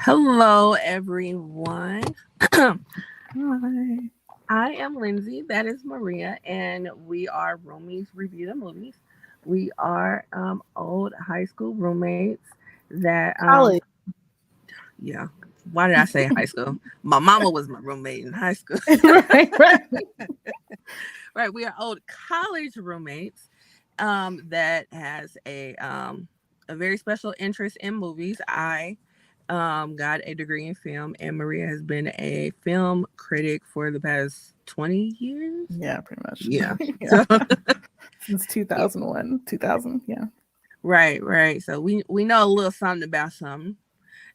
Hello, everyone. Hi. I am Lindsay. That is Maria, and we are Roomies Review the Movies. We are old high school roommates. That College. yeah. Why did I say high school? My mama was my roommate in high school. right. Right. We are old college roommates. That has a very special interest in movies. I got a degree in film, and Maria has been a film critic for the past 20 years. Yeah, pretty much. Yeah. yeah. So Since 2001, 2000. Yeah. right. So we know a little something about something.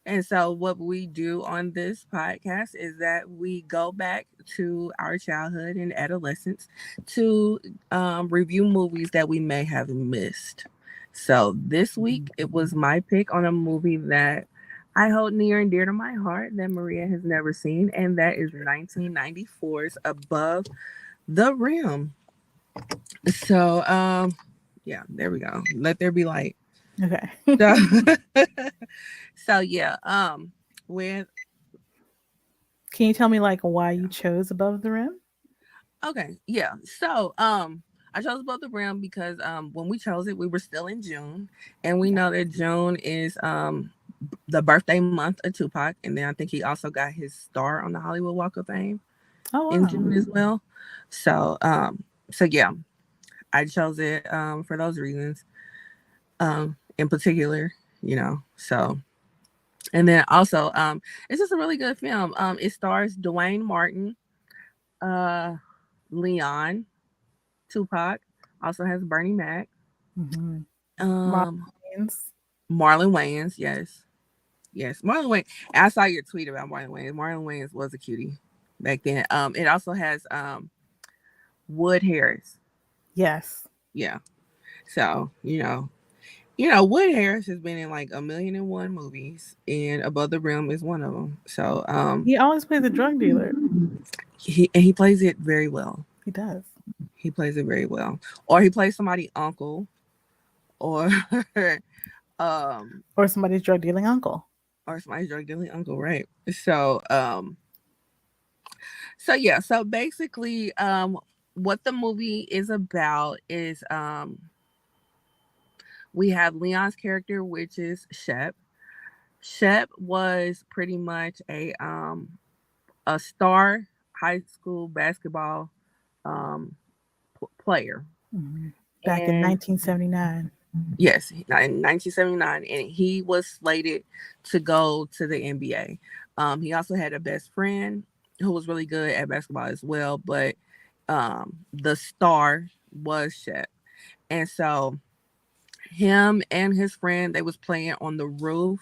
And so what we do on this podcast is that we go back to our childhood and adolescence to review movies that we may have missed. So this week it was my pick on a movie that I hold near and dear to my heart that Maria has never seen, and that is 1994's Above the Rim. So yeah, there we go. Let there be light. Okay. So, so yeah, with Can you tell me like why you chose Above the Rim? okay, yeah. So, I chose Above the Rim because when we chose it, we were still in June, and we know that June is the birthday month of Tupac, and then I think he also got his star on the Hollywood Walk of Fame Oh in wow. June as well. So, so yeah, I chose it for those reasons, in particular, So, and then also, it's just a really good film. It stars Duane Martin, uh, Leon, Tupac, also has Bernie Mac, Mm-hmm. um, Marlins. Marlon Wayans. Yes, Marlon Wayans. I saw your tweet about Marlon Wayans. Marlon Wayans was a cutie back then. It also has Wood Harris. Yes. Yeah, so Wood Harris has been in like 1,000,001 movies, and Above the Rim is one of them. So He always plays a drug dealer. he plays it very well. He does. He plays it very well, or he plays somebody uncle, or um Or somebody's drug dealing uncle. or somebody's drug dealing uncle, right? So yeah, so basically what the movie is about is we have Leon's character, which is Shep. Shep was pretty much a star high school basketball um player. Mm-hmm. Back in And 1979. yes, in 1979, and he was slated to go to the NBA. He also had a best friend who was really good at basketball as well, but the star was Shep. And so him and his friend, they was playing on the roof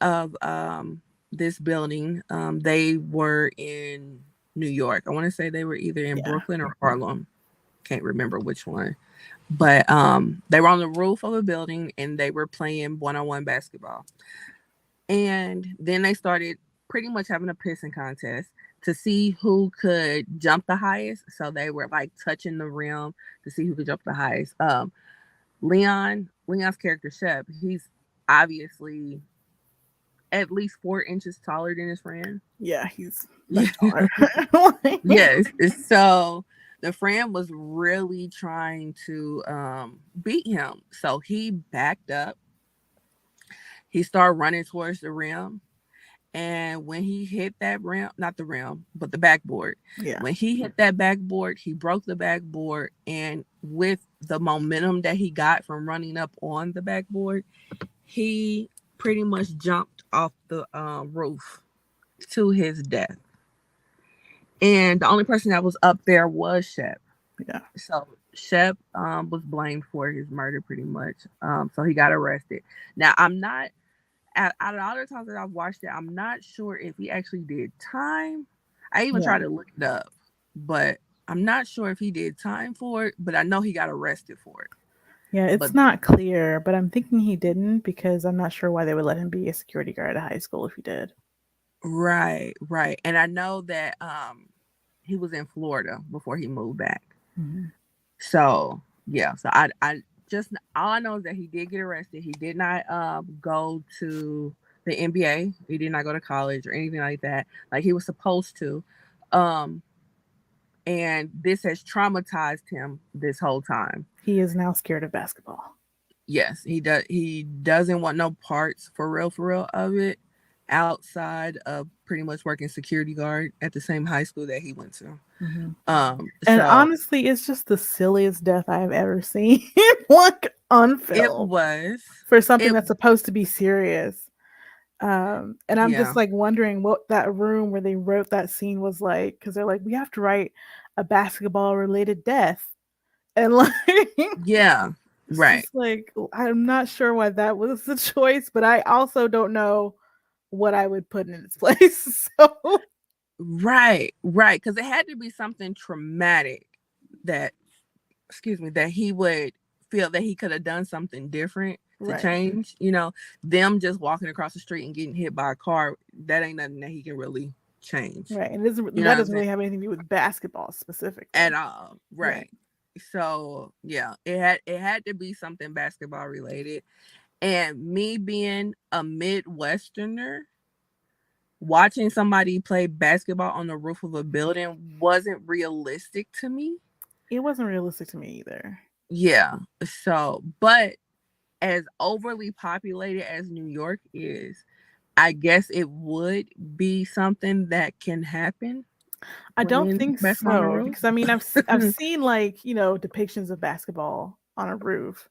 of this building. They were in New York. I want to say they were either in Yeah. Brooklyn or Harlem. Can't remember which one. But they were on the roof of a building and they were playing one-on-one basketball. And then they started pretty much having a pissing contest to see who could jump the highest. So they were like touching the rim to see who could jump the highest. Leon's character Shep, he's obviously at least 4 inches taller than his friend. Yeah, he's much taller. Yes. So the friend was really trying to beat him. So he backed up. He started running towards the rim. And when he hit that rim, not the rim, but the backboard, Yeah. when he hit that backboard, he broke the backboard. And with the momentum that he got from running up on the backboard, he pretty much jumped off the roof to his death. And the only person that was up there was Shep. Yeah. So Shep was blamed for his murder pretty much. So he got arrested. Now I'm not out of all the times that I've watched it, I'm not sure if he actually did time. I even Yeah. tried to look it up, but I'm not sure if he did time for it. But I know he got arrested for it. Yeah, it's But not clear, but I'm thinking he didn't because I'm not sure why they would let him be a security guard at high school if he did. right, and I know that he was in Florida before he moved back. Mm-hmm. So yeah, so I just all I know is that he did get arrested. He did not go to the NBA. He did not go to college or anything like that. Like he was supposed to. Um, and this has traumatized him this whole time. He is now scared of basketball. Yes, he does. He doesn't want no parts for real of it. Outside of pretty much working security guard at the same high school that he went to. Mm-hmm. And So honestly, it's just the silliest death I have ever seen, like on it film, was. for something It that's supposed to be serious. And I'm just yeah. like wondering what that room where they wrote that scene was like, because they're like, we have to write a basketball related death, and like, Yeah. it's Right. just like I'm not sure why that was the choice, but I also don't know what I would put in its place. So Right. Right. Because it had to be something traumatic that, excuse me, that he would feel that he could have done something different to right, change. You know, them just walking across the street and getting hit by a car, that ain't nothing that he can really change. right, and You know that what I'm doesn't saying? really have anything to do with basketball specifically. At all. Right. Right. So yeah, it had to be something basketball related. And me being a Midwesterner, watching somebody play basketball on the roof of a building wasn't realistic to me. It wasn't realistic to me either. Yeah. So, but as overly populated as New York is, I guess it would be something that can happen I don't playing think basketball on the so roof. because I mean I've seen like depictions of basketball on a roof,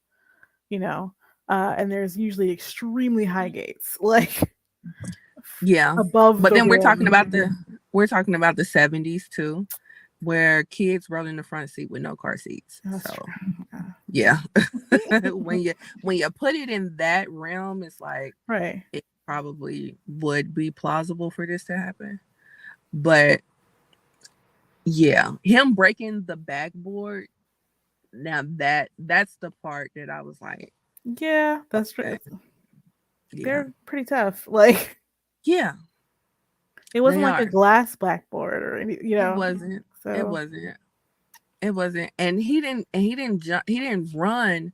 you know, and there's usually extremely high gates like Yeah. above But the then rim. we're talking about the 70s too, where kids rode in the front seat with no car seats. That's So true. yeah. When you put it in that realm, it's like Right. it probably would be plausible for this to happen. But yeah, him breaking the backboard, now that's the part that I was like, Yeah, that's true. okay, yeah. They're pretty tough. Like Yeah, it wasn't they like a are. glass blackboard or any, It wasn't. It So wasn't. It wasn't. And he didn't jump, he didn't run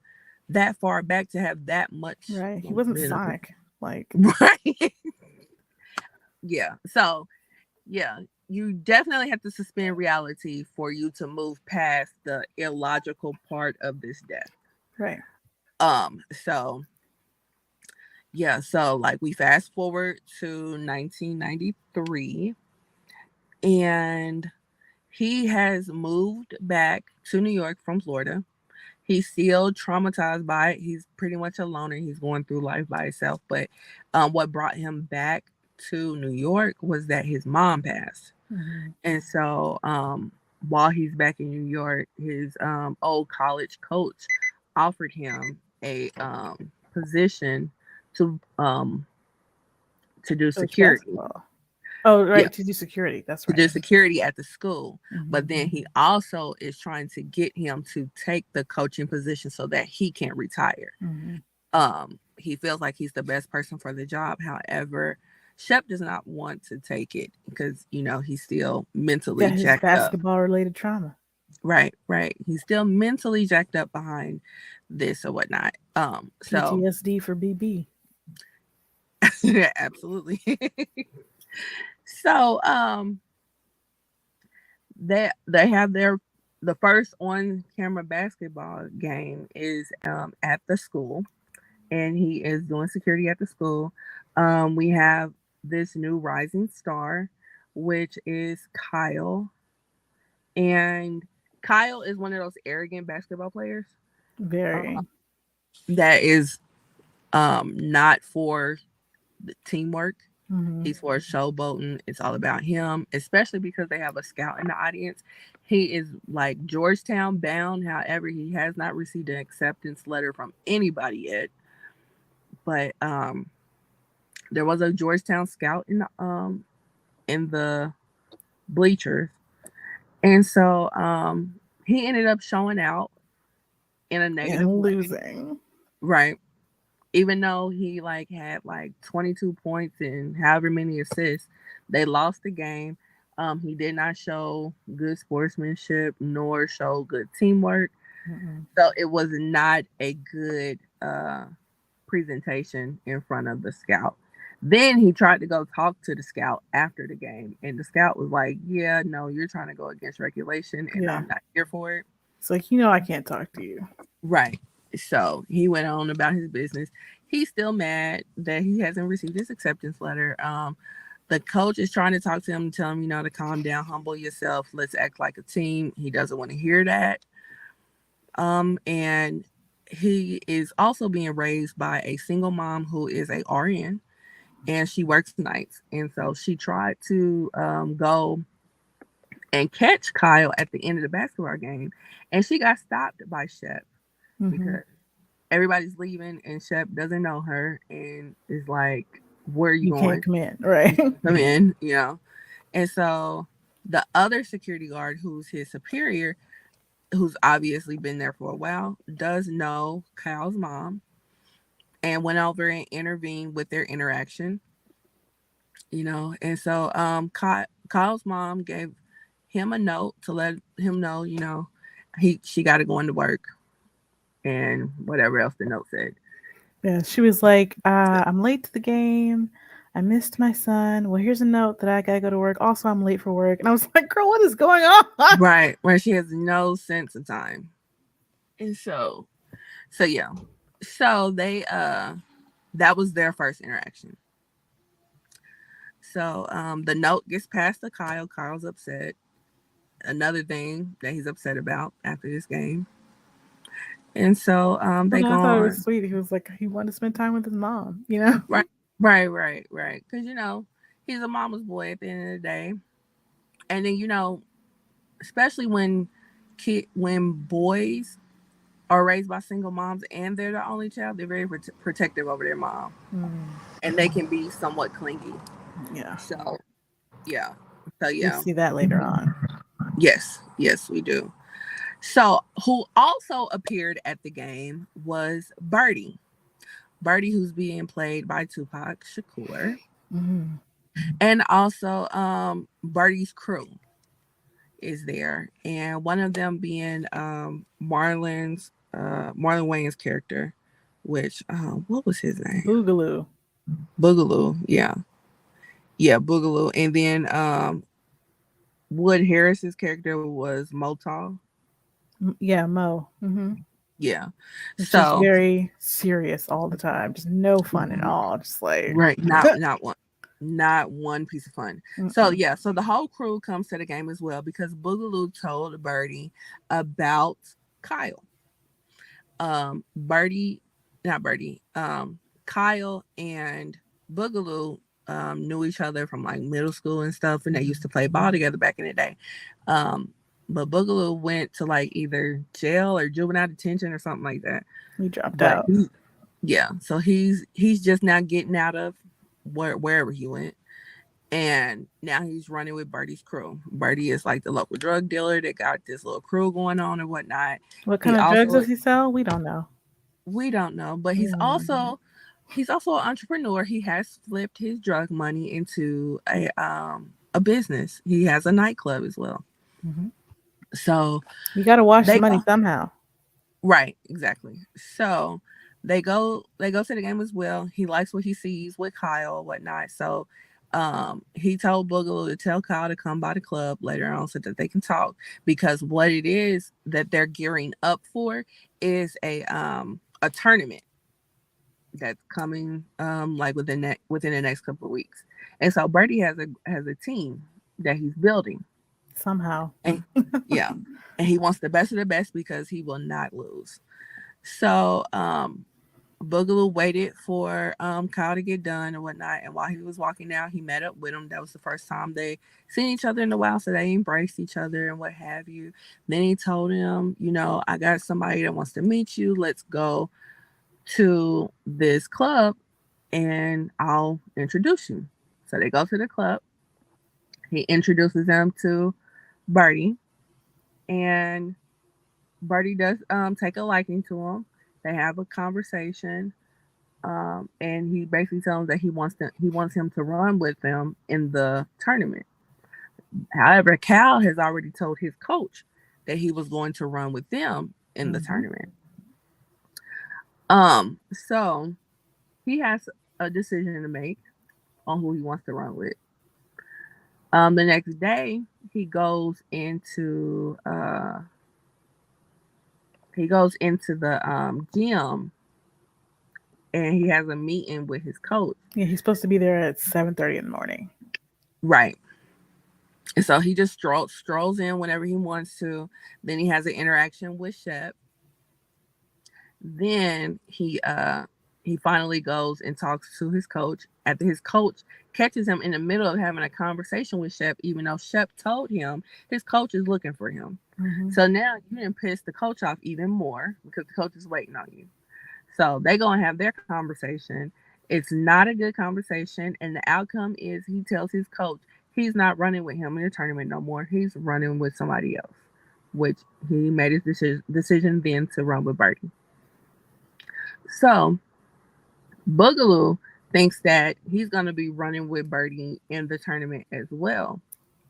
that far back to have that much right, he wasn't momentum. Sonic. Like Right. Yeah. So yeah, you definitely have to suspend reality for you to move past the illogical part of this death. right. So yeah, so like we fast forward to 1993, and he has moved back to New York from Florida. He's still traumatized by it. He's pretty much a loner. He's going through life by himself. But what brought him back to New York was that his mom passed. Mm-hmm. And so while he's back in New York, his old college coach offered him a position to um, to do Coach security. basketball. Oh, Yeah, right, to do security. That's to do right. security at the school. Mm-hmm. But then he also is trying to get him to take the coaching position so that he can retire. Mm-hmm. He feels like he's the best person for the job. However, Shep does not want to take it because he's still mentally Got his jacked up. basketball related trauma. Right, right. He's still mentally jacked up behind this or whatnot. So PTSD for BB. absolutely. So they have the first on camera basketball game is at the school, and he is doing security at the school. We have this new rising star, which is Kyle, and Kyle is one of those arrogant basketball players uh, Very. that is not for the teamwork. Mm-hmm. He's for showboating. It's all about him, especially because they have a scout in the audience. He is like Georgetown bound. However, he has not received an acceptance letter from anybody yet. But there was a Georgetown scout in the bleachers, and so he ended up showing out in a negative And way, losing. right? Even though he like had like 22 points and however many assists, they lost the game. He did not show good sportsmanship nor show good teamwork. Mm-mm. So it was not a good presentation in front of the scout. Then he tried to go talk to the scout after the game, and the scout was like, "Yeah, no, you're trying to go against regulation, and Yeah. I'm not here for it." It's like, I can't talk to you. Right. So he went on about his business. He's still mad that he hasn't received his acceptance letter. The coach is trying to talk to him, tell him, to calm down, humble yourself, let's act like a team. He doesn't want to hear that. And he is also being raised by a single mom who is a RN, and she works nights. And so she tried to go and catch Kyle at the end of the basketball game, and she got stopped by Shep Mm-hmm. because everybody's leaving and Shep doesn't know her and is like, "Where are you You can't going? come in, right? Come in." And so the other security guard, who's his superior, who's obviously been there for a while, does know Kyle's mom and went over and intervened with their interaction. And so Kyle's mom gave him a note to let him know, she got to go into work and whatever else the note said. Yeah, she was like, I'm late to the game. I missed my son. Well, here's a note that I gotta go to work. Also, I'm late for work. And I was like, girl, what is going on? Right, where she has no sense of time. And so yeah. So they that was their first interaction. So the note gets passed to Kyle. Kyle's upset. Another thing that he's upset about after this game. And so Oh, they no, go I thought it was on. sweet. He was like, he wanted to spend time with his mom, you know? Right, right. Because he's a mama's boy at the end of the day. And then especially when boys are raised by single moms and they're the only child, they're very protective over their mom, Mm, and they can be somewhat clingy. yeah. So yeah, so We yeah, see that later on. yes, we do. So who also appeared at the game was Birdie. Birdie, who's being played by Tupac Shakur, Mm, and also Birdie's crew is there, and one of them being Marlon Wayne's character, which what was his name? Boogaloo. Boogaloo. Yeah, Boogaloo. And then Wood Harris's character was Motal. Yeah, Mo. Yeah. It's just So very serious all the time. Just no fun at all. Just like, right, not one piece of fun. So mm-mm. yeah, so the whole crew comes to the game as well because Boogaloo told Birdie about Kyle. Birdie, not Birdie, Kyle and Boogaloo knew each other from like middle school and stuff, and they used to play ball together back in the day. Um, but Boogaloo went to like either jail or juvenile detention or something like that. We dropped But out. yeah, so he's just now getting out of wherever he went, and now he's running with Birdie's crew. Birdie is like the local drug dealer that got this little crew going on and whatnot. What kind He of drugs also does he sell? We don't know. We don't know, but We he's don't know. also he's also an entrepreneur. He has flipped his drug money into a business. He has a nightclub as well. Hmm. So You got to wash the they money go somehow. right, exactly. So they go to the game as well. He likes what he sees with Kyle or whatnot. So he told Boogaloo to tell Kyle to come by the club later on so that they can talk, because what it is that they're gearing up for is a tournament that's coming like within the next couple of weeks. And so Birdie has a team that he's building. Somehow. And yeah. And he wants the best of the best because he will not lose. So Boogaloo waited for Kyle to get done and whatnot. And while he was walking out, he met up with him. That was the first time they seen each other in a while. So they embraced each other and what have you. Then he told him, I got somebody that wants to meet you. Let's go to this club and I'll introduce you. So they go to the club. He introduces them to Birdie, and Birdie does take a liking to him. They have a conversation, and he basically tells him that he wants him to run with them in the tournament. However, Cal has already told his coach that he was going to run with them in the Hmm. tournament. So he has a decision to make. on who he wants to run with. The next day, he goes into uh, the gym, and he has a meeting with his coach. Yeah, he's supposed to be there at 7:30 in the morning. Right. And so he just strolls in whenever he wants to. Then he has an interaction with Shep. Then he finally goes and talks to his coach. After his coach catches him in the middle of having a conversation with Shep, even though Shep told him his coach is looking for him. Mm-hmm. So now you didn't piss the coach off even more because the coach is waiting on you. So they go and have their conversation. It's not a good conversation, and the outcome is he tells his coach he's not running with him in the tournament no more. He's running with somebody else, which he made his decision then to run with Birdie. So Boogaloo thinks that he's going to be running with Birdie in the tournament as well.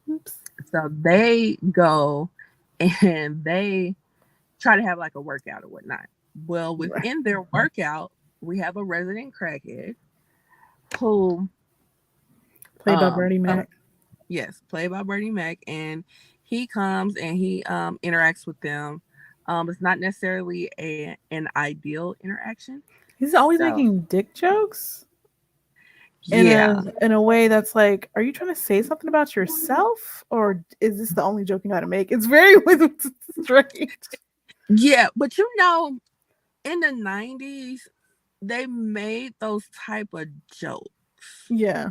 Oops. So they go and they try to have like a workout or whatnot. Well, Right. within their workout, we have a resident crackhead who, Played by Bernie oh, Mac. yes, played by Bernie Mac, and he comes and he interacts with them. It's not necessarily an ideal interaction. He's always So making dick jokes yeah, in a way that's like, are you trying to say something about yourself, or is this the only joke you know how to make? It's very strange. yeah, but you know, in the '90s, they made those type of jokes, Yeah.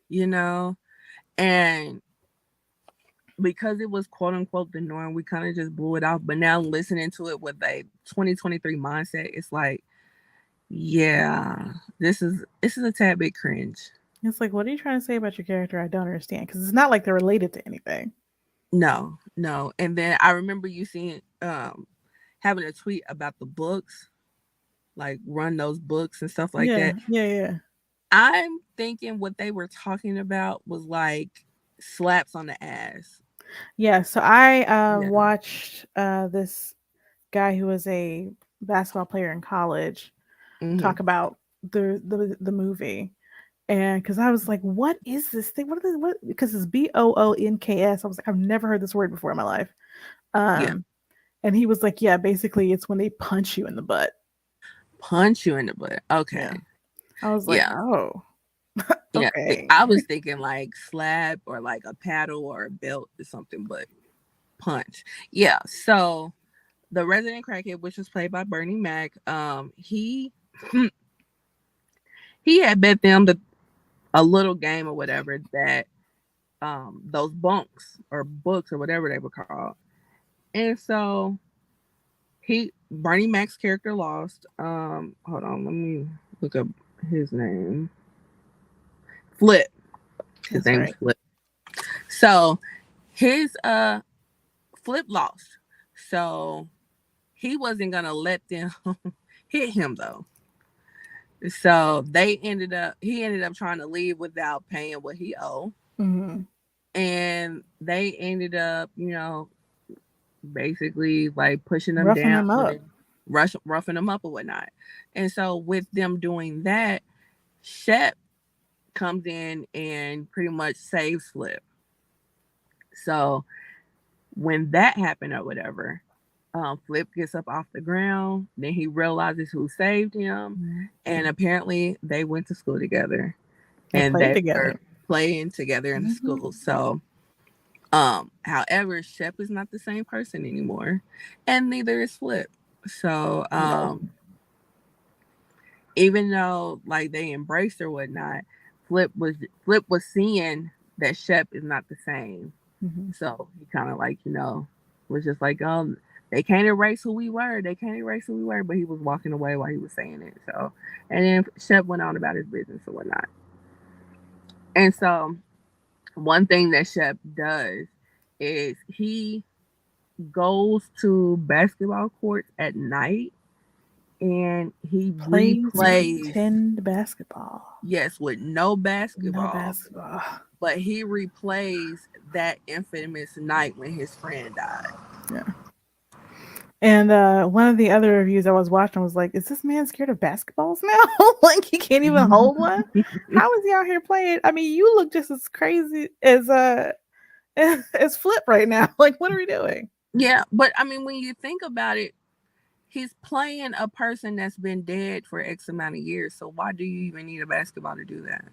you know, and because it was quote unquote the norm, we kind of just blew it off. But now listening to it with a 2023 mindset, it's like, yeah, this is a tad bit cringe. It's like, what are you trying to say about your character? I don't understand, because it's not like they're related to anything. No, no. And then I remember you seeing having a tweet about the books, like run those books and stuff like Yeah, that. yeah, yeah. I'm thinking what they were talking about was like slaps on the ass. Yeah, so I Yeah. watched this guy who was a basketball player in college Hmm. talk about the movie, and because I was like, what is this thing? What is what? Because it's BOONKS. I was like, I've never heard this word before in my life. Yeah. Um, and he was like, yeah, basically, it's when they punch you in the butt. Punch you in the butt. Okay. Yeah, I was like, Yeah. oh, Yeah. okay. I was thinking like slap or like a paddle or a belt or something, but punch. Yeah. So the resident crackhead, which was played by Bernie Mac, he had bet them a little game or whatever that those bunks or books or whatever they were called. And so he Bernie Mac's character lost. Hold on, let me look up his name. Flip. His That's name was right. Flip. So his Flip lost. So he wasn't gonna let them hit him though. So he ended up trying to leave without paying what he owed. Mm-hmm. And they ended up, basically like pushing them Roughing down him up. and roughing them up or whatnot. And so with them doing that, Shep comes in and pretty much saves Flip. So when that happened or whatever, Flip gets up off the ground. Then he realizes who saved him, Mm-hmm. and apparently they went to school together, They and played they were together. playing together in the Mm-hmm. school. So however, Shep is not the same person anymore, and neither is Flip. So, No. even though like they embraced or whatnot, Flip was seeing that Shep is not the same. Mm-hmm. So he kind of like was just like they can't erase who we were. They can't erase who we were. But he was walking away while he was saying it. So, and then Shep went on about his business or whatnot. And so one thing that Shep does is he goes to basketball courts at night and he Plays replays, pretend basketball. yes, with no No basketball, basketball. but he replays that infamous night when his friend died. Yeah. And one of the other reviews I was watching was like, "Is this man scared of basketballs now? Like he can't even hold one? How is he out here playing? I mean, you look just as crazy as as Flip right now. Like, what are we doing?" Yeah, but I mean, when you think about it, he's playing a person that's been dead for X amount of years. So why do you even need a basketball to do that?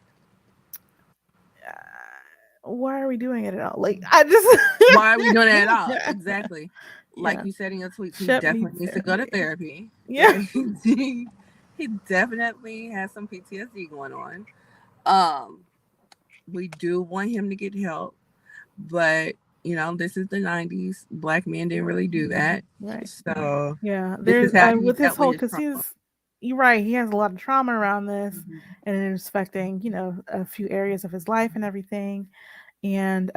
Why are we doing it at all? Like, I just Why are we doing it at all? Exactly. Like yeah, you said in your tweets, he Shep needs definitely needs to go to therapy. therapy. Yeah. Right? He definitely has some PTSD going on. Um, we do want him to get help, but this is the '90s. Black men didn't really do that. Right. So Yeah, this there's is how he with his dealt with whole his because trauma. you're right. He has a lot of trauma around this, Mhm. and it's affecting a few areas of his life and everything. And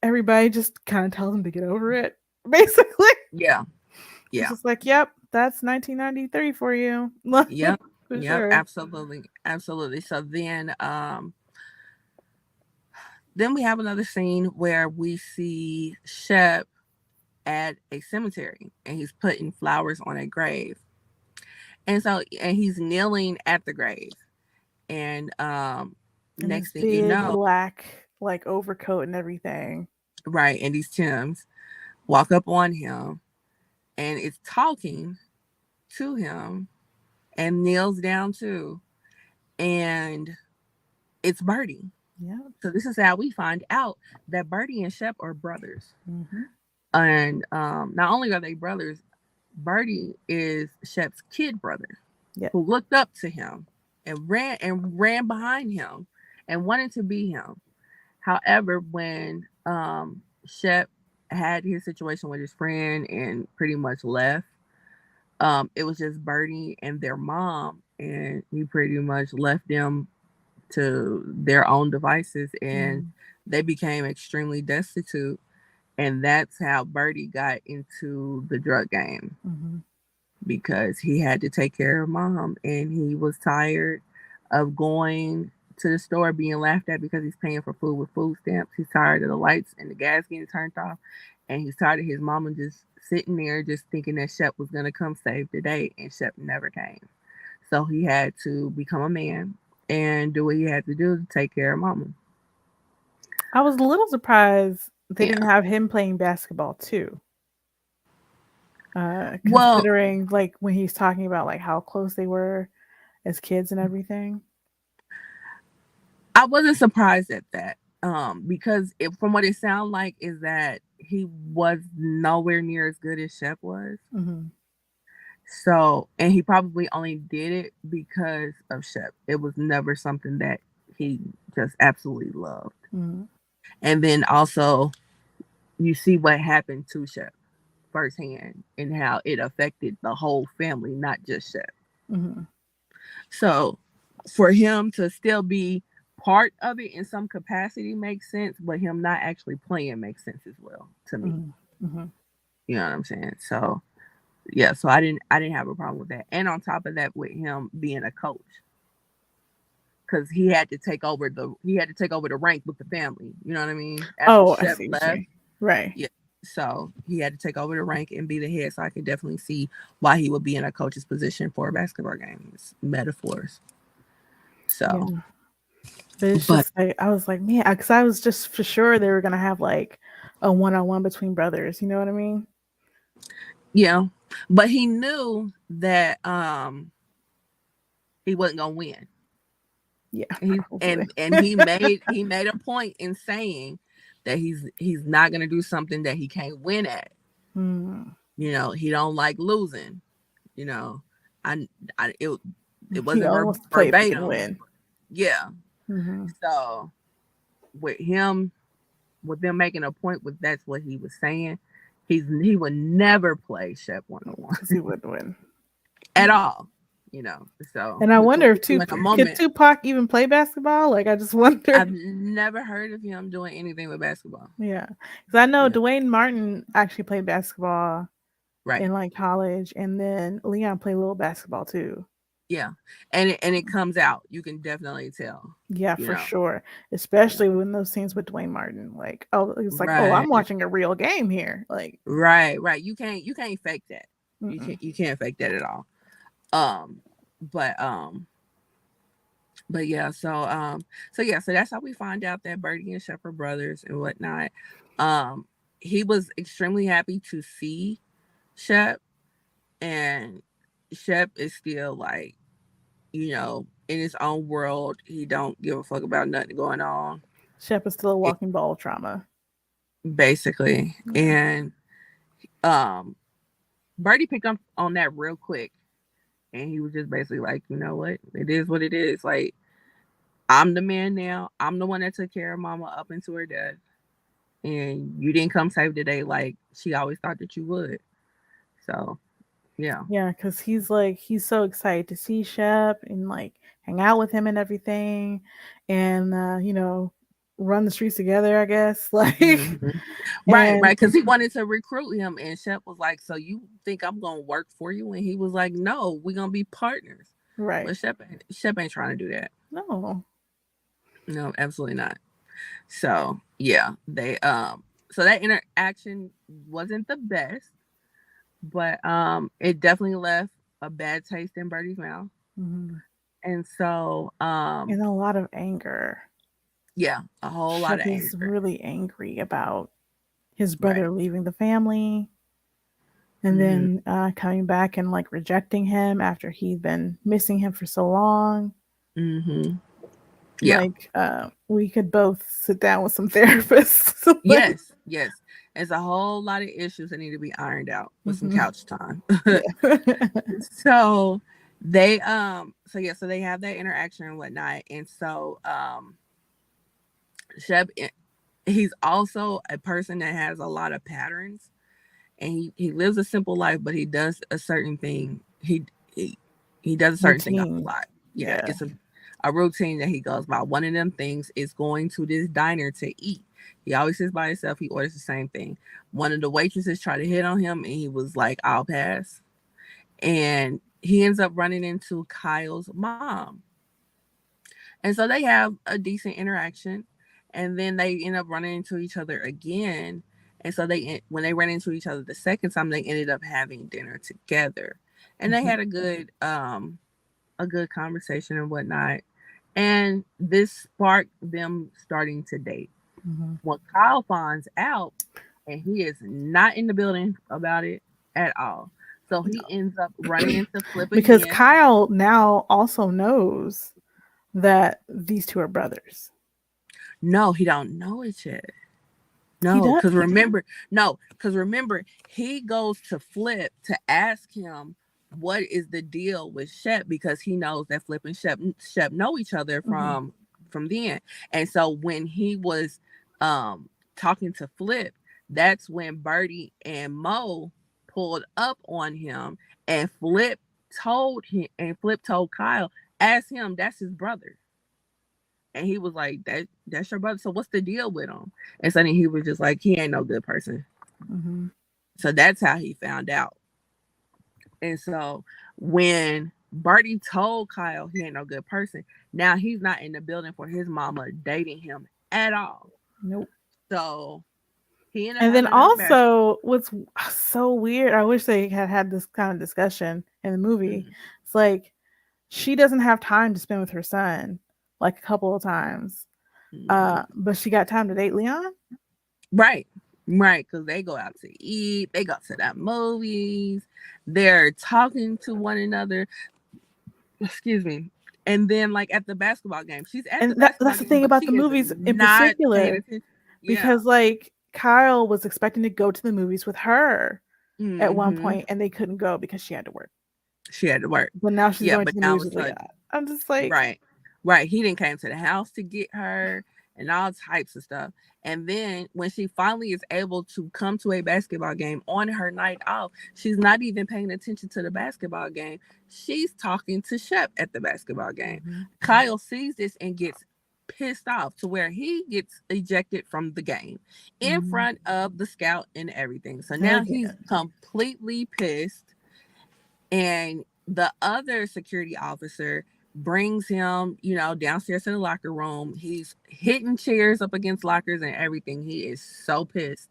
everybody just kind of tells him to get over it. Basically, Yeah, it's yeah, just like, yep, that's 1993 for you, yep, for yep, sure. absolutely, absolutely. So then we have another scene where we see Shep at a cemetery and he's putting flowers on a grave. And he's kneeling at the grave. And And next this thing you big know, black like overcoat and everything. right, and these Tims walk up on him and it's talking to him and kneels down too. And it's Birdie. Yeah. So this is how we find out that Birdie and Shep are brothers. Mm-hmm. And not only are they brothers, Birdie is Shep's kid brother Yep. who looked up to him and ran behind him and wanted to be him. However, when Shep had his situation with his friend and pretty much left, it was just Birdie and their mom, and he pretty much left them to their own devices, and Mm-hmm. they became extremely destitute. And that's how Birdie got into the drug game Mm-hmm. because he had to take care of mom and he was tired of going to the store being laughed at because he's paying for food with food stamps. He's tired of the lights and the gas getting turned off. And he's tired of his mama just sitting there just thinking that Shep was going to come save the day. And Shep never came. So he had to become a man and do what he had to do to take care of mama. I was a little surprised they didn't Yeah. have him playing basketball too. Well, Considering like when he's talking about like how close they were as kids and everything. I wasn't surprised at that. Because from what it sounded like is that he was nowhere near as good as Shep was. Mm-hmm. So, and he probably only did it because of Shep. It was never something that he just absolutely loved. Mm-hmm. And then also, you see what happened to Shep firsthand and how it affected the whole family, not just Shep. Mm-hmm. So, for him to still be part of it in some capacity makes sense, but him not actually playing makes sense as well to me. Mm-hmm. Mm-hmm. You know what I'm saying? So, yeah, so I didn't have a problem with that. And on top of that, with him being a coach, because he had to take over the rank with the family. You know what I mean? After Oh, I Shep see what you left, mean. Right. yeah. So he had to take over the rank and be the head. So I could definitely see why he would be in a coach's position for a basketball game. It's metaphors. So, Yeah. But it's but just like I was like, man, because I was just for sure they were gonna have like a one-on-one between brothers. You know what I mean? yeah, but he knew that he wasn't gonna win. Yeah, He probably. and he made a point in saying that he's not gonna do something that he can't win at. Mm. He don't like losing. You know, I, it He wasn't only wants to play if he can verbatim. win. Yeah. Mm-hmm. So with him, with them making a point with that's what he was saying, he would never play Shep 101 Because he wouldn't win. at all. You know, so And I which we'll wonder if get to in a Could moment. Tupac even play basketball? Like, I just wonder. I've never heard of him doing anything with basketball. Yeah, because I know Yeah, Duane Martin actually played basketball right. in like college, and then Leon played a little basketball too. Yeah, and it comes out. You can definitely tell. Yeah, You for know. sure. Yeah. Especially when those scenes with Duane Martin, like, oh, it's like, oh, I'm Right. watching a real game here. Like, Right. Right. You can't fake that. mm-mm. You can't fake that at all. Um, but yeah. So yeah. So that's how we find out that Birdie and Shep are brothers and whatnot. Um, he was extremely happy to see Shep, and Shep is still like, in his own world. He don't give a fuck about nothing going on, Shep is still a it, walking ball of trauma. basically. Yeah. And um, Birdie picked up on that real quick, and he was just basically like, you know what, it is what it is. Like, I'm the man now. I'm the one that took care of Mama up into her death, and you didn't come save the day like she always thought that you would. So yeah. Yeah, because he's so excited to see Shep and like hang out with him and everything, and run the streets together, I guess. Like, Hmm. Right, and right, because he wanted to recruit him, and Shep was like, "So you think I'm gonna work for you?" And he was like, "No, we're gonna be partners." right. But Shep ain't trying to do that. No. No, absolutely not. So yeah, so that interaction wasn't the best, but it definitely left a bad taste in Birdie's mouth. Hmm. And so And a lot of anger. yeah, a whole lot Shep of is anger. really angry about his Right. brother leaving the family and Hmm. then coming back and like rejecting him after he'd been missing him for so long. Hmm. Yeah. Like, we could both sit down with some therapists. Like, Yes, yes. There's a whole lot of issues that need to be ironed out with some hmm, couch time. yeah. So so they have that interaction and whatnot. And so Shep, he's also a person that has a lot of patterns, and he lives a simple life, but he does a certain thing. He he does a certain thing a Routine. lot. Yeah, Yeah. it's a routine that he goes by. One of them things is going to this diner to eat. He always sits by himself. He orders the same thing. One of the waitresses tried to hit on him, and he was like, "I'll pass." And he ends up running into Kyle's mom, and so they have a decent interaction, and then they end up running into each other again. And so when they ran into each other the second time, they ended up having dinner together, and they Hmm. had a good conversation and whatnot. And this sparked them starting to date. Hmm. When Kyle finds out, and he is not in the building about it at all, so he ends up running into Flip Because again. Kyle now also knows that these two are brothers. No, he don't know it yet. He No, does. because remember, no, because remember, he goes to Flip to ask him what is the deal with Shep, because he knows that Flip and Shep know each other Hmm. from then. And so when he was talking to Flip, that's when Birdie and Mo pulled up on him, and Flip told Kyle, ask him, that's his brother. And he was like, that's your brother. So what's the deal with him? And so then he was just like, he ain't no good person. Hmm. So that's how he found out. And so when Birdie told Kyle he ain't no good person, now he's not in the building for his mama dating him at all. Nope. So he ended up And then having another match. also, what's so weird, I wish they had had this kind of discussion in the movie. Mm-hmm. It's like she doesn't have time to spend with her son, like a couple of times. Mm-hmm. But she got time to date Leon. Right. Right. Because they go out to eat, they go to the movies, they're talking to one another. Excuse me. And then, like, at the basketball game, she's at the And basketball that's the game, thing but about she the is movies in not paying particular, attention. Yeah. because like Kyle was expecting to go to the movies with her at one Hmm. point, and they couldn't go because she had to work. She had to work. But now she's Yeah, going but to the now all movies of a with Leon. sudden, I'm just like, right, right. He didn't came to the house to get her and all types of stuff. And then when she finally is able to come to a basketball game on her night off, she's not even paying attention to the basketball game. She's talking to Shep at the basketball game. hmm, Kyle sees this and gets pissed off to where he gets ejected from the game in hmm, front of the scout and everything. So now he's again. completely pissed, and The other security officer brings him, downstairs to the locker room. He's hitting chairs up against lockers and everything. He is so pissed,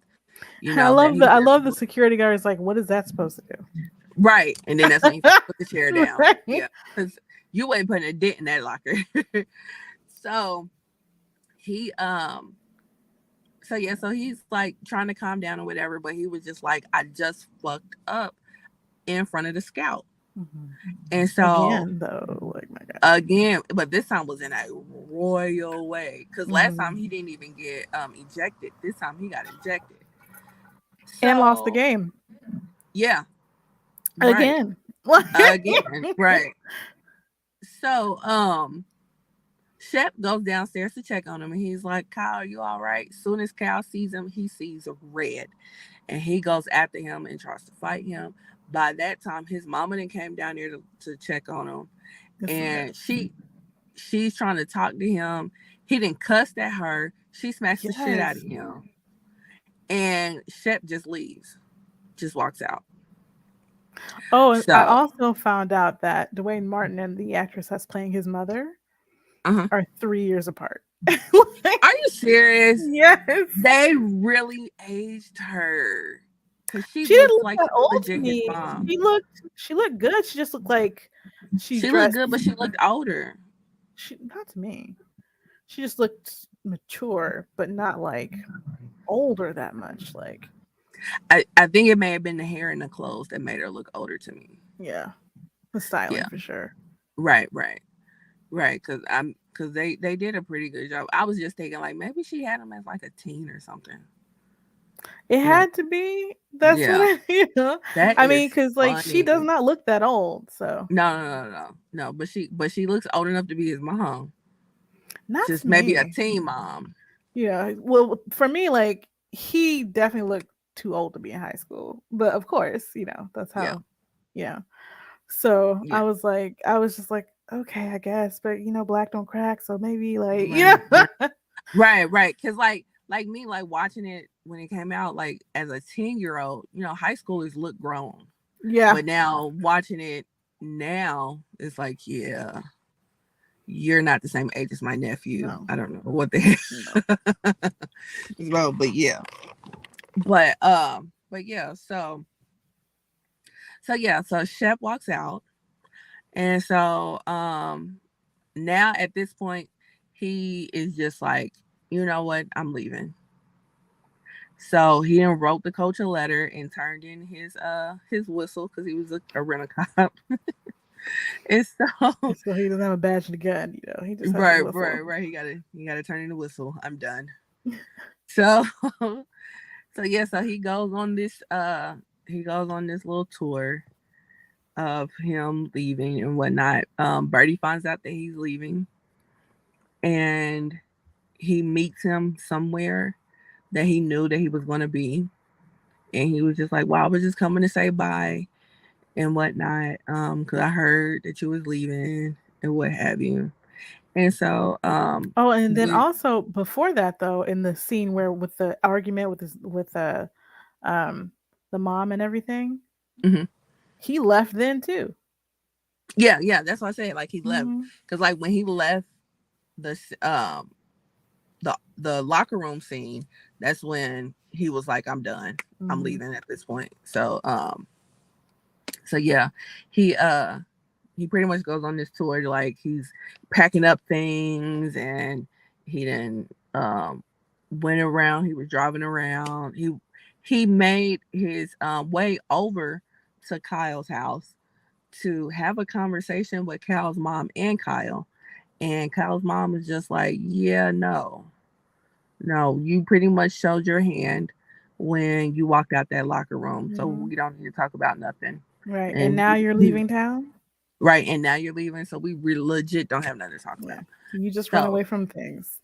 that he I just love the security guard is like, what is that supposed to right. And then that's when he put the chair do? down. Right. Yeah, because you ain't putting a dent in that locker. So he so he's like trying to calm down or whatever, but he was just like, I just fucked up in front of the scout. Mhm. And so Again, though, like my God. again, but this time was in a royal way. Cause last time Mhm. he didn't even get ejected. This time he got ejected. And lost the So game yeah, right. again. Again, right. So Shep goes downstairs to check on him and he's like, Kyle, are you all right? Soon as Kyle sees him, he sees red. And he goes after him and tries to fight him. By that time, his mama then came down there to check on him. This is good. And she's trying to talk to him. He didn't cuss at her. She smashed the shit out of Yes. him. And Shep just leaves, just walks out. Oh, and I So, also found out that Duane Martin and the actress that's playing his mother uh-huh. are 3 years apart. Are you serious? Yes. They really aged her. Because she She didn't looks look like that she's old to legit his me. mom. She looked good. She just looked like she She looked dressed good, but she looked older. she not to me. She just looked mature, but not like older that much. Like, I think it may have been the hair and the clothes that made her look older to me. yeah, the styling Yeah. for sure. Right, right. Right. Because they did a pretty good job. I was just thinking like maybe she had him as like a teen or something. It Yeah. had to be. That's what Yeah. That I mean, is because like she does funny. not look that old. So No. But she looks old enough to be his mom. not Just to maybe a me. teen mom. Yeah. Well, for me, like he definitely looked too old to be in high school. But of course, that's Yeah. how. Yeah. So Yeah. I was just like, okay, I guess, but black don't crack, so maybe like, Right. Right. Cause like me, like watching it when it came out, like as a 10-year-old, high schoolers look grown. yeah, But now watching it now, it's like, yeah, you're not the same age as my nephew. no, I don't know what the heck. no. Well, but yeah. But yeah, so Shep walks out. And so now at this point, he is just like, you know what, I'm leaving. So he then wrote the coach a letter and turned in his whistle because he was a rent a cop. And so So he doesn't have a badge and a gun, he just has his right, whistle. right. He gotta turn in the whistle. I'm done. So so he goes on this little tour of him leaving and whatnot. Birdie finds out that he's leaving and he meets him somewhere that he knew that he was gonna be. And he was just like, well, I was just coming to say bye and whatnot. Because I heard that you was leaving and what have you. And so Oh, and then we also before that though, in the scene where with the argument with um the mom and everything, mhm. he left then too. Yeah, that's what I said. Like he left. Hmm. Because like when he left the the locker room scene, that's when he was like, I'm done. I'm Hmm. leaving at this point. So yeah, he he pretty much goes on this tour like he's packing up things and he then went around, he was driving around. He made his way over to Kyle's house to have a conversation with Kyle's mom and Kyle. And Kyle's mom was just like, yeah, no. No, you pretty much showed your hand when you walked out that locker room. So Hmm. we don't need to talk about nothing. Right, and And now you're leaving town. right, and now you're leaving, so we legit don't have nothing to talk Yeah, about. you just run So away from things.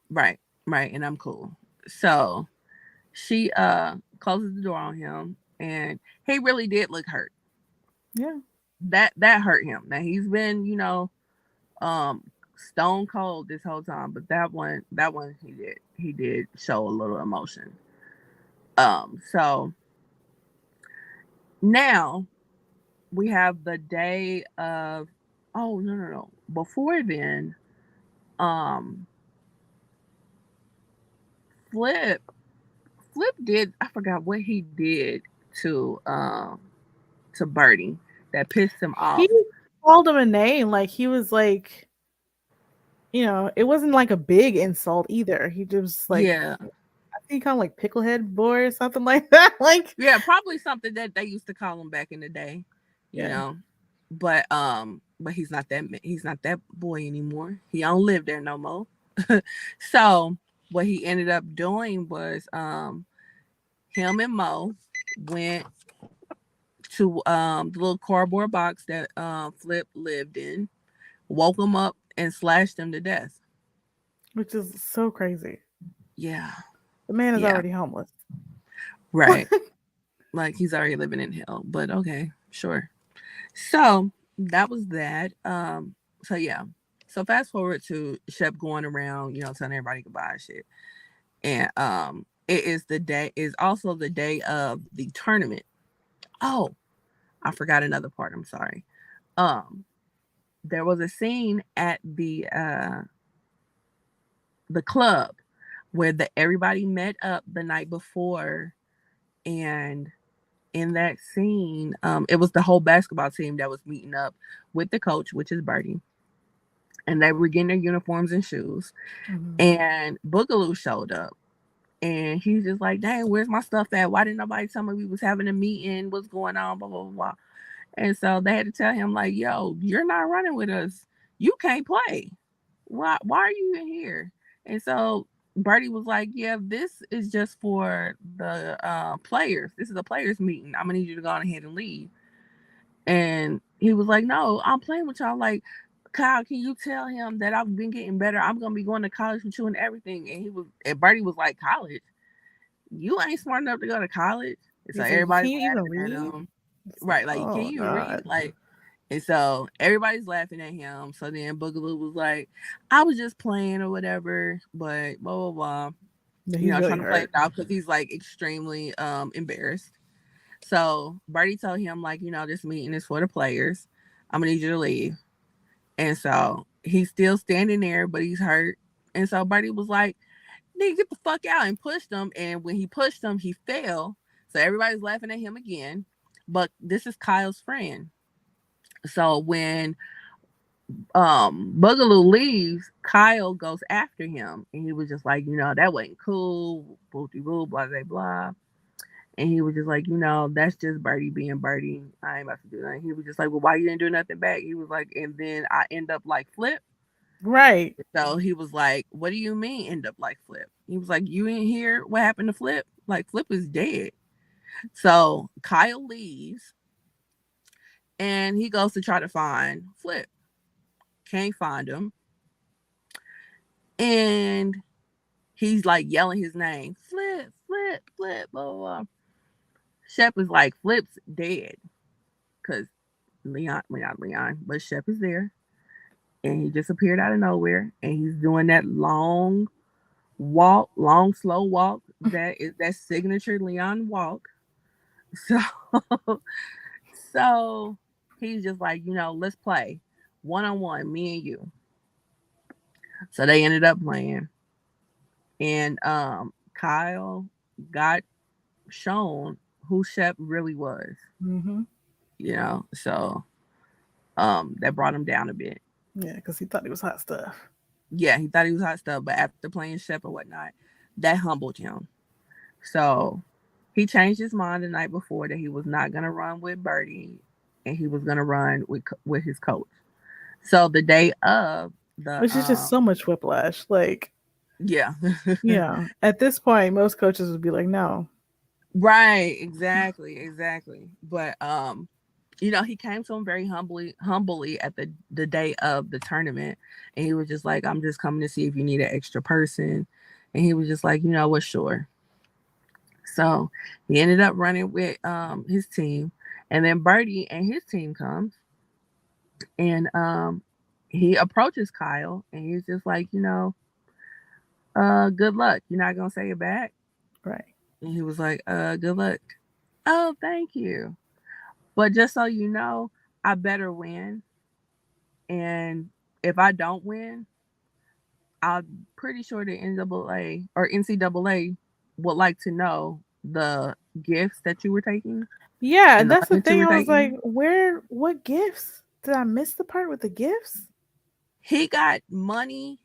right, right, and I'm cool. So she closes the door on him, and he really did look hurt. Yeah. That hurt him. Now he's been, um stone cold this whole time, but that one he did show a little emotion. So now we have the day of, oh no. Before then, um Flip Flip did, I forgot what he did to Birdie that pissed him He off. called him a name, like he was like, it wasn't like a big insult either. He just like, Yeah. I think he called him like picklehead boy or something like that. Like, Yeah, probably something that they used to call him back in the day, you yeah. know. But he's not that boy anymore. He don't live there no more. So what he ended up doing was him and Mo went to the little cardboard box that Flip lived in, woke him up and slashed him to death. Which is so crazy. Yeah. The man is Yeah. already homeless. Right. Like he's already living in hell. But okay, sure. So that was that. So yeah. So fast forward to Shep going around, telling everybody goodbye and shit. And it is also the day of the tournament. Oh, I forgot another part. I'm sorry. Um, there was a scene at the club where everybody met up the night before, and in that scene, it was the whole basketball team that was meeting up with the coach, which is Birdie, and they were getting their uniforms and shoes. Mhm. And Boogaloo showed up, and he's just like, "Dang, where's my stuff at? Why didn't nobody tell me we was having a meeting? What's going on? Blah blah blah." And so they had to tell him like, "Yo, you're not running with us. You can't play. Why are you in here?" And so Birdie was like, "Yeah, this is just for the players. This is a players meeting. I'm gonna need you to go on ahead and leave." And he was like, "No, I'm playing with y'all. Like, Kyle, can you tell him that I've been getting better? I'm gonna be going to college with you and everything." And Birdie was like, "College? You ain't smart enough to go to college." And so He's like, you everybody's can't even laughing at read. him. It's like, Right, like, can oh you god. read? Like, and so everybody's laughing at him. So then Boogaloo was like, "I was just playing or whatever," but blah blah blah. Yeah, he's really Trying to play it hurt. off because he's like extremely embarrassed. So Birdie told him like, this meeting is for the players. I'm gonna need you to leave. And so he's still standing there, but he's hurt. And so Birdie was like, "Nigga, get the fuck out," and pushed him. And when he pushed him, he fell. So everybody's laughing at him again. But this is Kyle's friend. So when Boogaloo leaves, Kyle goes after him, and he was just like, that wasn't cool, booty boo, blah blah blah. And he was just like, that's just Birdie being Birdie. I ain't about to do that. He was just like, "Well, why you didn't do nothing back?" He was like, and then I end up like Flip. Right. So he was like, "What do you mean end up like Flip?" He was like, "You ain't hear what happened to Flip? Like Flip is dead." So Kyle leaves, and he goes to try to find Flip. Can't find him. And he's like yelling his name, "Flip, Flip, Flip," blah, blah, blah. Shep is like, "Flip's dead." Because not Leon, but Shep is there. And he just appeared out of nowhere. And he's doing that long, slow walk. That is that signature Leon walk. So, so he's just like, let's play 1-on-1, me and you. So they ended up playing. And Kyle got shown who Shep really was, Hmm. So that brought him down a bit. Yeah, because he thought he was hot stuff. Yeah, he thought he was hot stuff, but after playing Shep or whatnot, that humbled him. So he changed his mind the night before that he was not gonna run with Birdie, and he was gonna run with his coach. So the day of the Which is just so much whiplash. Like, yeah. at this point, most coaches would be like, no. Right, exactly. But he came to him very humbly at the day of the tournament, and he was just like, "I'm just coming to see if you need an extra person," and he was just like, "You know what, sure." So he ended up running with his team, and then Birdie and his team comes, and he approaches Kyle, and he's just like, "Good luck. You're not gonna say it back." Right. And he was like, "Good luck." "Oh, thank you." But just so you know, I better win. And if I don't win, I'm pretty sure the NAA or NCAA would like to know the gifts that you were taking Yeah, and the that's money the that you thing. were I was like, taking. what gifts? Did I miss the part with the gifts? He got money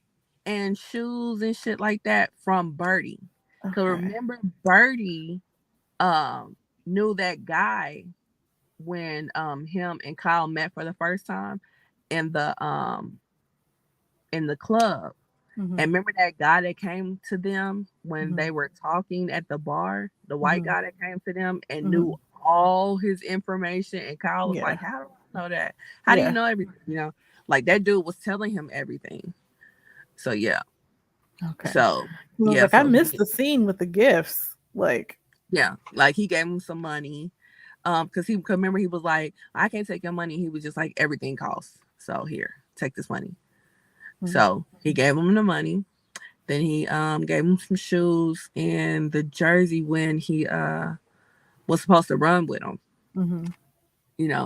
and shoes and shit like that from Birdie. Cause Okay. remember Birdie um knew that guy when him and Kyle met for the first time in the club. Mhm. And remember that guy that came to them when they Mhm. were talking at the bar? The white Mhm. guy that came to them and knew Mhm. all his information. And Kyle was Yeah. like, how do I know that? How do you Yeah. know everything? Like that dude was telling him everything. So yeah. Okay. So I was yeah, like, I so missed he the scene with the gifts. Like, yeah, like he gave him some money. Because he could remember he was like, I can't take your money. He was just like, everything costs. So here, take this money. mhm. So he gave him the money. Then he gave him some shoes and the jersey when he was supposed to run with him. Mhm.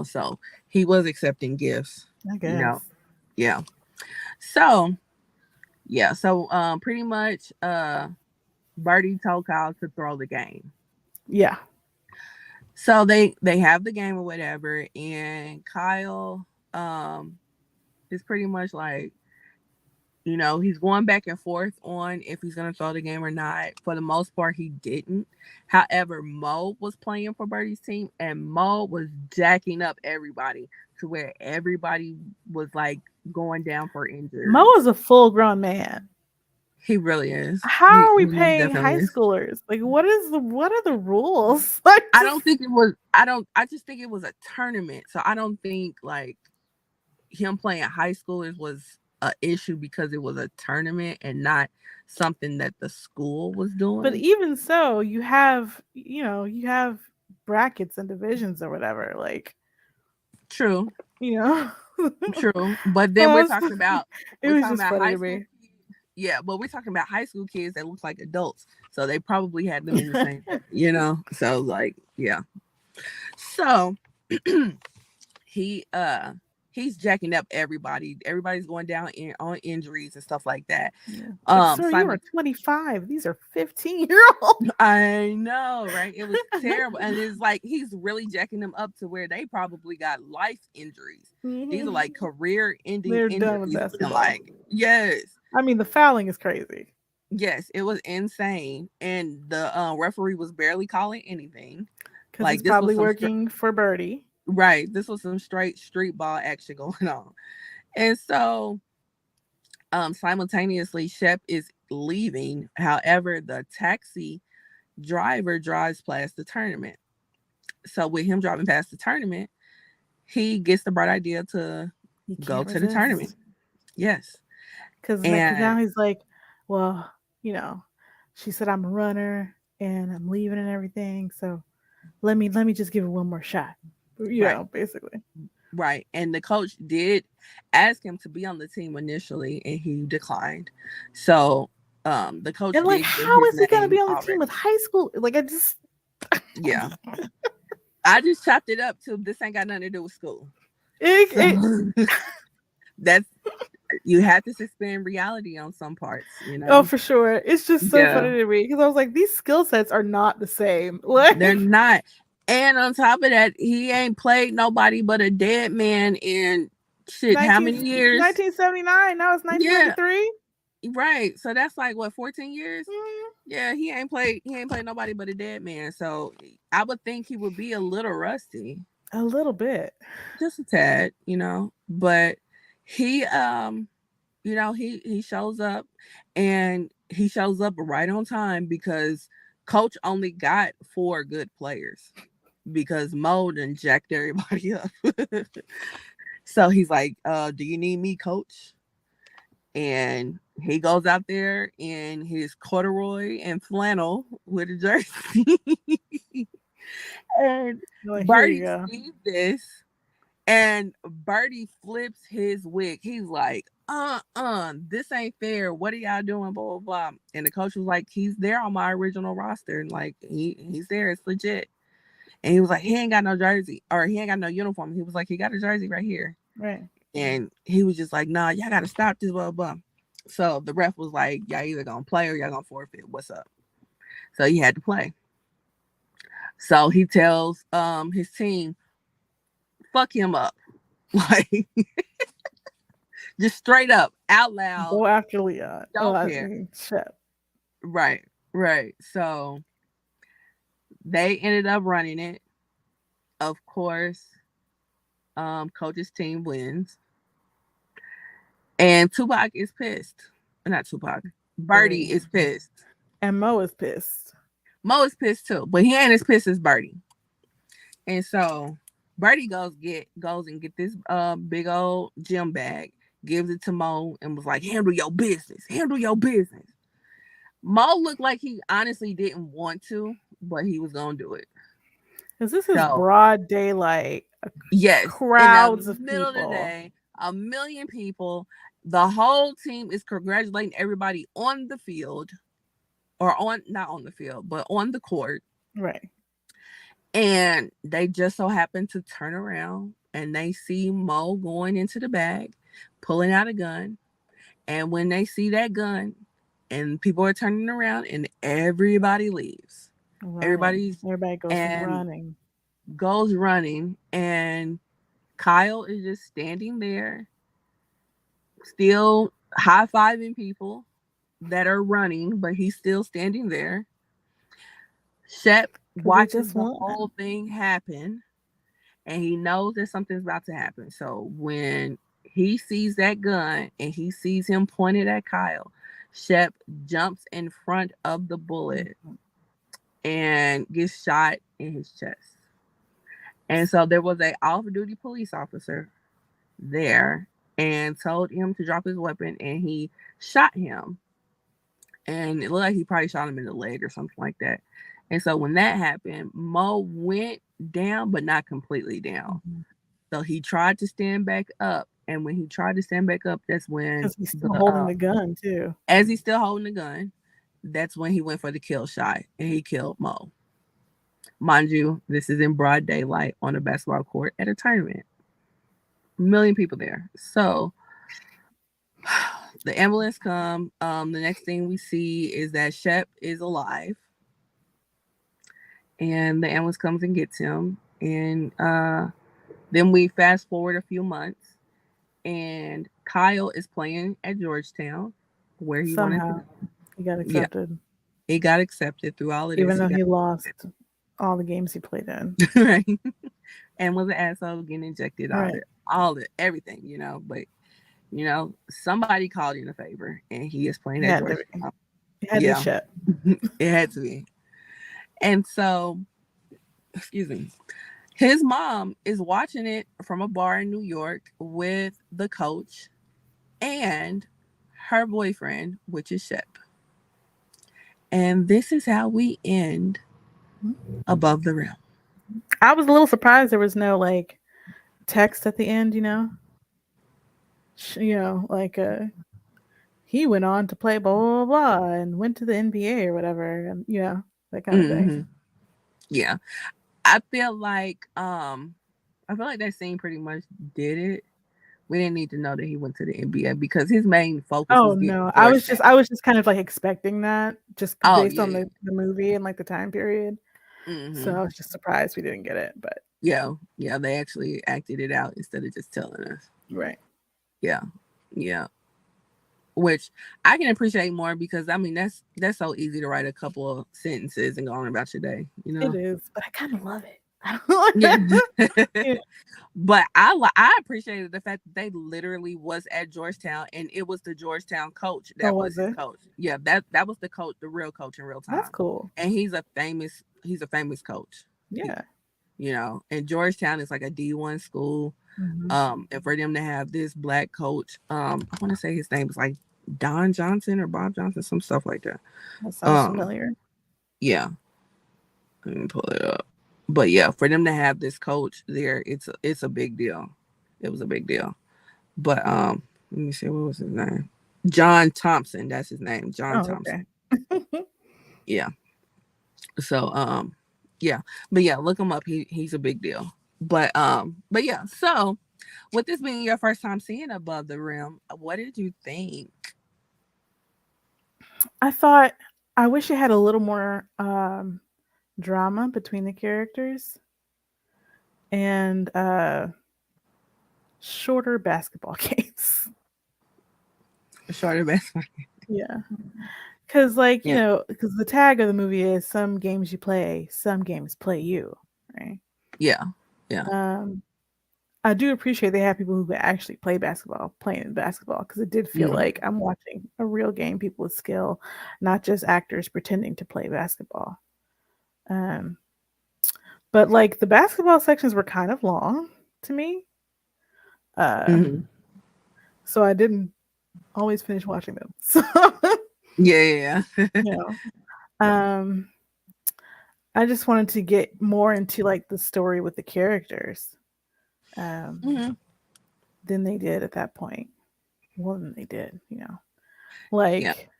So he was accepting gifts. I You know, guess. yeah. So yeah, so pretty much Birdie told Kyle to throw the game. Yeah. So they have the game or whatever, and Kyle um is pretty much like, he's going back and forth on if he's going to throw the game or not. For the most part, he didn't. However, Mo was playing for Birdie's team, and Mo was jacking up everybody to where everybody was like going down for Mo injury. is a full grown man. He really is. How He, are we he most paying definitely high is. schoolers? Like, what are the rules? Like, I just don't think it was. I don't. I just think it was a tournament. So I don't think like him playing high schoolers was a issue because it was a tournament and not something that the school was but doing. even so, you have brackets and divisions or whatever. Like, True, you know. true. But then Well, it we're was talking just about funny high to school me. kids. Yeah, but we're talking about high school kids that look like adults. So they probably had them in the same. So like, yeah. So he he's jacking up everybody. Everybody's going down on injuries and stuff like that. Yeah. It's like, sir, you are Simon, 25. These are 15-year-old. I know, right? It was terrible. And it's like he's really jacking them up to where they probably got life injuries. These are Mhm. like career ending They're done with injuries looking basketball. like. Yes. I mean, the fouling is crazy Yes, it was insane. And the referee was barely calling anything. because it's Like this was probably some working for Birdie. right. This was some straight street ball action going on. And so simultaneously Shep is leaving. However, the taxi driver drives past the tournament. So with him driving past the tournament, he gets the bright idea to He go can't to the tournament. resist Yes. because now And he's like, well, she said I'm a runner and I'm leaving and everything. So let me just give it one more shot. right, Basically. right. And the coach did ask him to be on the team initially and he declined. So the coach And like, did get how his is he gonna be name on the team with already. high school? Like, I just Yeah. I just chopped it up to this ain't got nothing to do with school. it, So it that's you have to suspend reality on some parts. oh for sure. It's just so Yeah. funny to me because I was like, these skill sets are not the same. Like They're not. And on top of that, he ain't played nobody but a dead man in shit, how 19, many years? 1979. Now it's Yeah, 1993. right. So that's like what, 14 years? Mm, Yeah, he ain't played nobody but a dead man. So I would think he would be a little rusty. a little bit. Just a tad. But he shows up and he shows up right on time because coach only got four good players because Mo done jacked everybody up. So he's like, do you need me, coach? And he goes out there in his corduroy and flannel with a jersey. And Like, here you Birdie go. sees this and Birdie flips his wig. He's like, this ain't fair. What are y'all doing? Blah, blah, blah. And the coach was like, he's there on my original roster. And like, he's there. It's legit. And he was like, he ain't got no jersey, or he ain't got no uniform. He was like, he got a jersey right here. Right. And he was just like, nah, y'all got to stop this, blah, blah. So the ref was like, y'all either going to play or y'all going to forfeit. What's up? So he had to play. So he tells his team, fuck him up. Like, just straight up, out loud. Go after Leon. Don't care. Shit. Right, right. So they ended up running it. Of course, coach's team wins. And Tupac is pissed. Not Tupac. Birdie is pissed. And Mo is pissed. Mo is pissed too, but he ain't as pissed as Birdie. And so Birdie goes and get this big old gym bag, gives it to Mo, and was like, handle your business. Handle your business. Mo looked like he honestly didn't want to, but he was gonna do it. Because this is broad daylight. Yes. Crowds of middle people. Of the day, 1,000,000 people. The whole team is congratulating everybody on the field. Or not on the field, but on the court. Right. And they just so happen to turn around and they see Mo going into the bag, pulling out a gun. And when they see that gun and people are turning around and everybody leaves. Everybody goes running. Goes running. And Kyle is just standing there, still high-fiving people that are running, but he's still standing there. Shep watches the whole thing happen, and he knows that something's about to happen. So when he sees that gun and he sees him pointed at Kyle, Shep jumps in front of the bullet and gets shot in his chest. And so there was a off-duty police officer there and told him to drop his weapon, and he shot him. And it looked like he probably shot him in the leg or something like that. And so when that happened, Mo went down, but not completely down. Mm-hmm. So he tried to stand back up. And when he tried to stand back up, that's when... Because he's still holding the gun, too. As he's still holding the gun, that's when he went for the kill shot. And he killed Mo. Mind you, this is in broad daylight on a basketball court at a tournament. 1,000,000 people there. So... the ambulance come. The next thing we see is that Shep is alive. And the ambulance comes and gets him. And then we fast forward a few months. And Kyle is playing at Georgetown, where he wanted to. He got accepted. Yeah. He got accepted through all of this. Even though he lost all the games he played in. Right. And was an asshole getting injected, everything, you know. But you know, somebody called in a favor, and he is playing at Georgetown. It had to be Shep. It had to be. And so, excuse me, his mom is watching it from a bar in New York with the coach and her boyfriend, which is Shep. And this is how we end Above the Rim. I was a little surprised there was no like text at the end, you know. Like he went on to play blah blah blah and went to the NBA or whatever, and that kind of thing. Yeah, I feel like that scene pretty much did it. We didn't need to know that he went to the NBA because his main focus. Oh no, I was just kind of like expecting that just based on the movie and like the time period. Mm-hmm. So I was just surprised we didn't get it, but yeah, they actually acted it out instead of just telling us. Right. Yeah. Which I can appreciate more because I mean that's so easy to write a couple of sentences and go on about your day, you know. It is, but I kind of love it. Yeah. But I appreciated the fact that they literally was at Georgetown and it was the Georgetown coach that was his coach. Yeah, that was the coach, the real coach in real time. That's cool. And he's a famous coach. Yeah. You know, and Georgetown is like a D1 school. Mm-hmm. And for them to have this black coach, I want to say his name is like Don Johnson or Bob Johnson, some stuff like that. That sounds familiar. Yeah. Let me pull it up. But yeah, for them to have this coach there, it's a big deal. It was a big deal. But let me see, what was his name? John Thompson, that's his name. John Thompson. Okay. Yeah. So Yeah, but yeah, look him up. He's a big deal. But yeah. So, with this being your first time seeing Above the Rim, what did you think? I thought I wish it had a little more drama between the characters and shorter basketball games. Shorter best friend. Yeah. Cause like, Yeah, because the tag of the movie is some games you play, some games play you, right? yeah, yeah. Um, I do appreciate they have people who could actually play basketball, playing basketball, because it did feel Hmm. like I'm watching a real game, people with skill, not just actors pretending to play basketball. Um, but like the basketball sections were kind of long to me, uh, Hmm. so I didn't always finish watching them. So, Yeah, yeah, yeah. you know, um, I just wanted to get more into like the story with the characters, um, Hmm. than they did at that point. More than they did, Yeah. like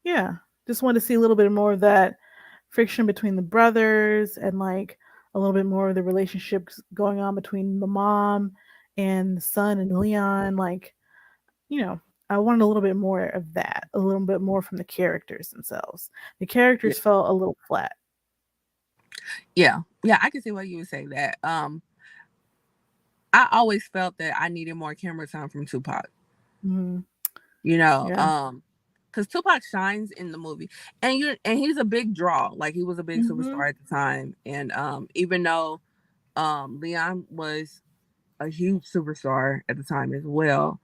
yeah, just wanted to see a little bit more of that friction between the brothers and like a little bit more of the relationships going on between the mom and the son and Leon. Like, I wanted a little bit more of that, a little bit more from the characters themselves. The Yeah. characters felt a little flat. Yeah. Yeah. I can see why you would say that. I always felt that I needed more camera time from Tupac. Hmm. You know, Yeah. because Tupac shines in the movie, and he's a big draw. Like he was a big Hmm. superstar at the time, and even though Leon was a huge superstar at the time as well.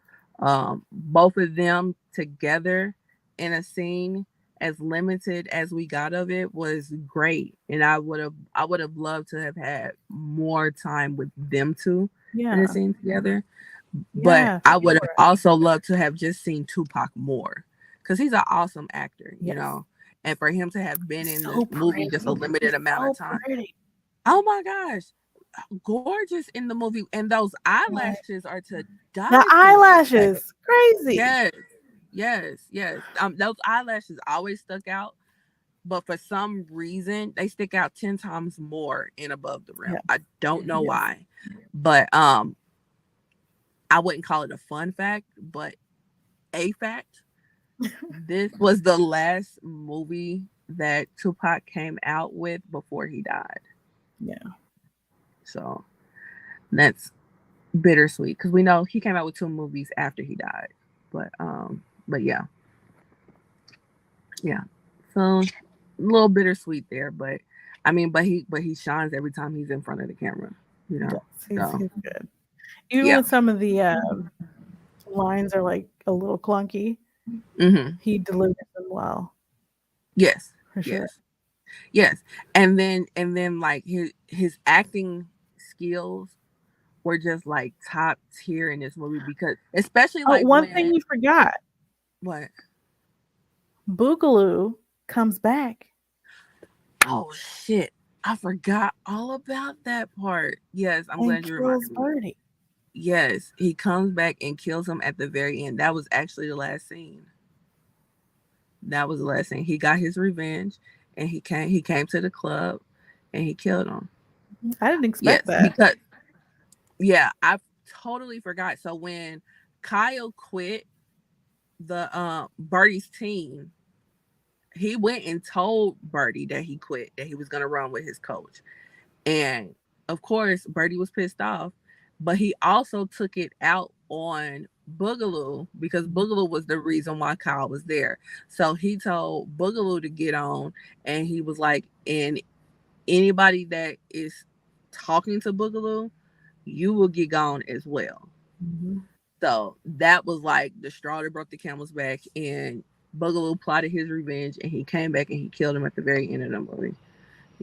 Both of them together in a scene, as limited as we got of it, was great, and I would have loved to have had more time with them two in a Yeah. scene together. But Yeah, for I would have sure. also loved to have just seen Tupac more, because he's an awesome actor, Yes. and for him to have been He's in the so movie just a pretty. limited He's amount of so time. pretty. Oh my gosh, gorgeous in the movie, and those Like eyelashes are to the die for. Okay. eyelashes, crazy. Yes, yes, yes. Those eyelashes always stuck out, but for some reason they stick out 10 times more in Above the Rim. Yes, I don't know yes. why, but I wouldn't call it a fun fact, but a fact. This was the last movie that Tupac came out with before he died. Yeah. So that's bittersweet, because we know he came out with two movies after he died. But yeah, yeah. So a little bittersweet there, but I mean, but he shines every time he's in front of the camera, you He does. know. So He's good. Even yeah. when some of the lines are like a little clunky, Hmm. he delivers them well, Yes. for sure. Yes. Yes. And then like his acting skills were just like top tier in this movie, because especially Oh, like one thing when you forgot. what. Boogaloo comes back Oh shit. I forgot all about that part. Yes, I'm and glad you kills reminded me. Birdie. Yes, he comes back and kills him at the very end. That was actually the last scene. That was the last scene. He got his revenge, and he came to the club and he killed him. I didn't expect Yes, that. because yeah, I totally forgot. So when Kyle quit the Birdie's team, he went and told Birdie that he quit, that he was gonna run with his coach. And of course, Birdie was pissed off, but he also took it out on Boogaloo, because Boogaloo was the reason why Kyle was there. So he told Boogaloo to get on, and he was like, and anybody that is talking to Boogaloo, you will get gone as well. Mhm. So that was like the straw that broke the camel's back, and Boogaloo plotted his revenge, and he came back and he killed him at the very end of the movie.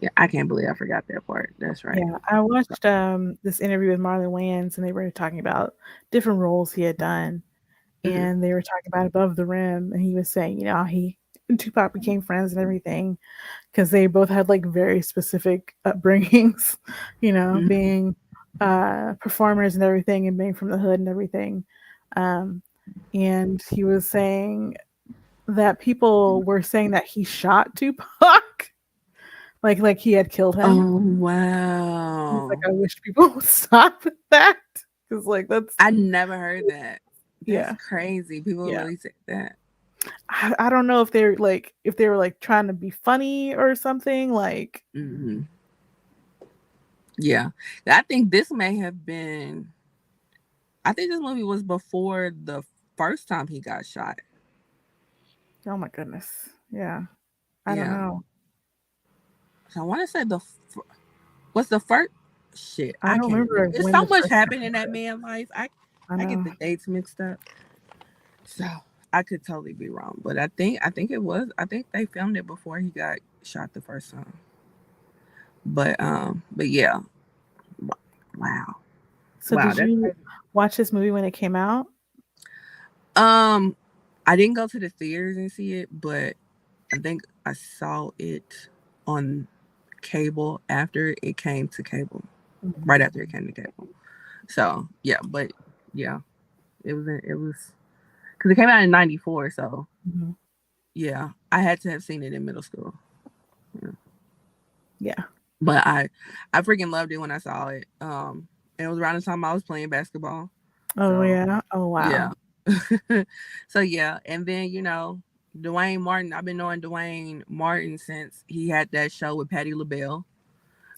Yeah, I can't believe I forgot that part. That's right. Yeah, I watched this interview with Marlon Wayans, and they were talking about different roles he had done, Hmm. and they were talking about Above the Rim, and he was saying, he and Tupac became friends and everything because they both had like very specific upbringings, Hmm. being performers and everything, and being from the hood and everything. Um, and he was saying that people were saying that he shot Tupac, like he had killed him. Oh He's like, wow. I wish people would stop with that because like that's I never heard that. That's yeah crazy. People yeah. really say that. I don't know if they're like if they were like trying to be funny or something like Hmm. Yeah. I think this may have been, I think this movie was before the first time he got shot. oh my goodness yeah I don't Yeah. know So I want to say what's the first shit. I I don't can't remember remember. It's when so the much first happened time in that man's life. I I get know the dates mixed up. So I could totally be wrong, but I think it was. I think they filmed it before he got shot the first time. But yeah, wow, so wow, did that's you crazy. watch this movie when it came out Um, I didn't go to the theaters and see it, but I think I saw it on cable after it came to cable. Right after it came to cable. So yeah, but yeah, it was because it came out in '94. So Mhm. yeah, I had to have seen it in middle school. Yeah. Yeah. But I freaking loved it when I saw it. And it was around the time I was playing basketball. Oh So yeah. Oh wow. yeah. So yeah, and then Duane Martin. I've been knowing Duane Martin since he had that show with Patti LaBelle.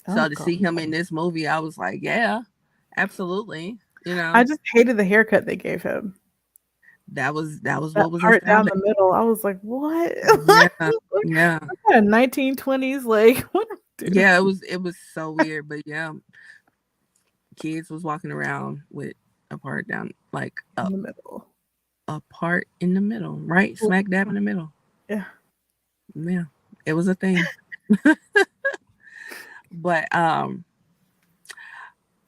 Oh So to god. see him in this movie, I was like, yeah, absolutely. I just hated the haircut they gave him. That was That what was part down established. the middle. I was like, what? Yeah, Like, yeah, what kind of 1920s? Like, what are we doing yeah. It was so weird, but yeah, kids was walking around with a part down, like in the middle? a part in the middle, right Well, smack dab in the middle. yeah. Yeah, it was a thing. But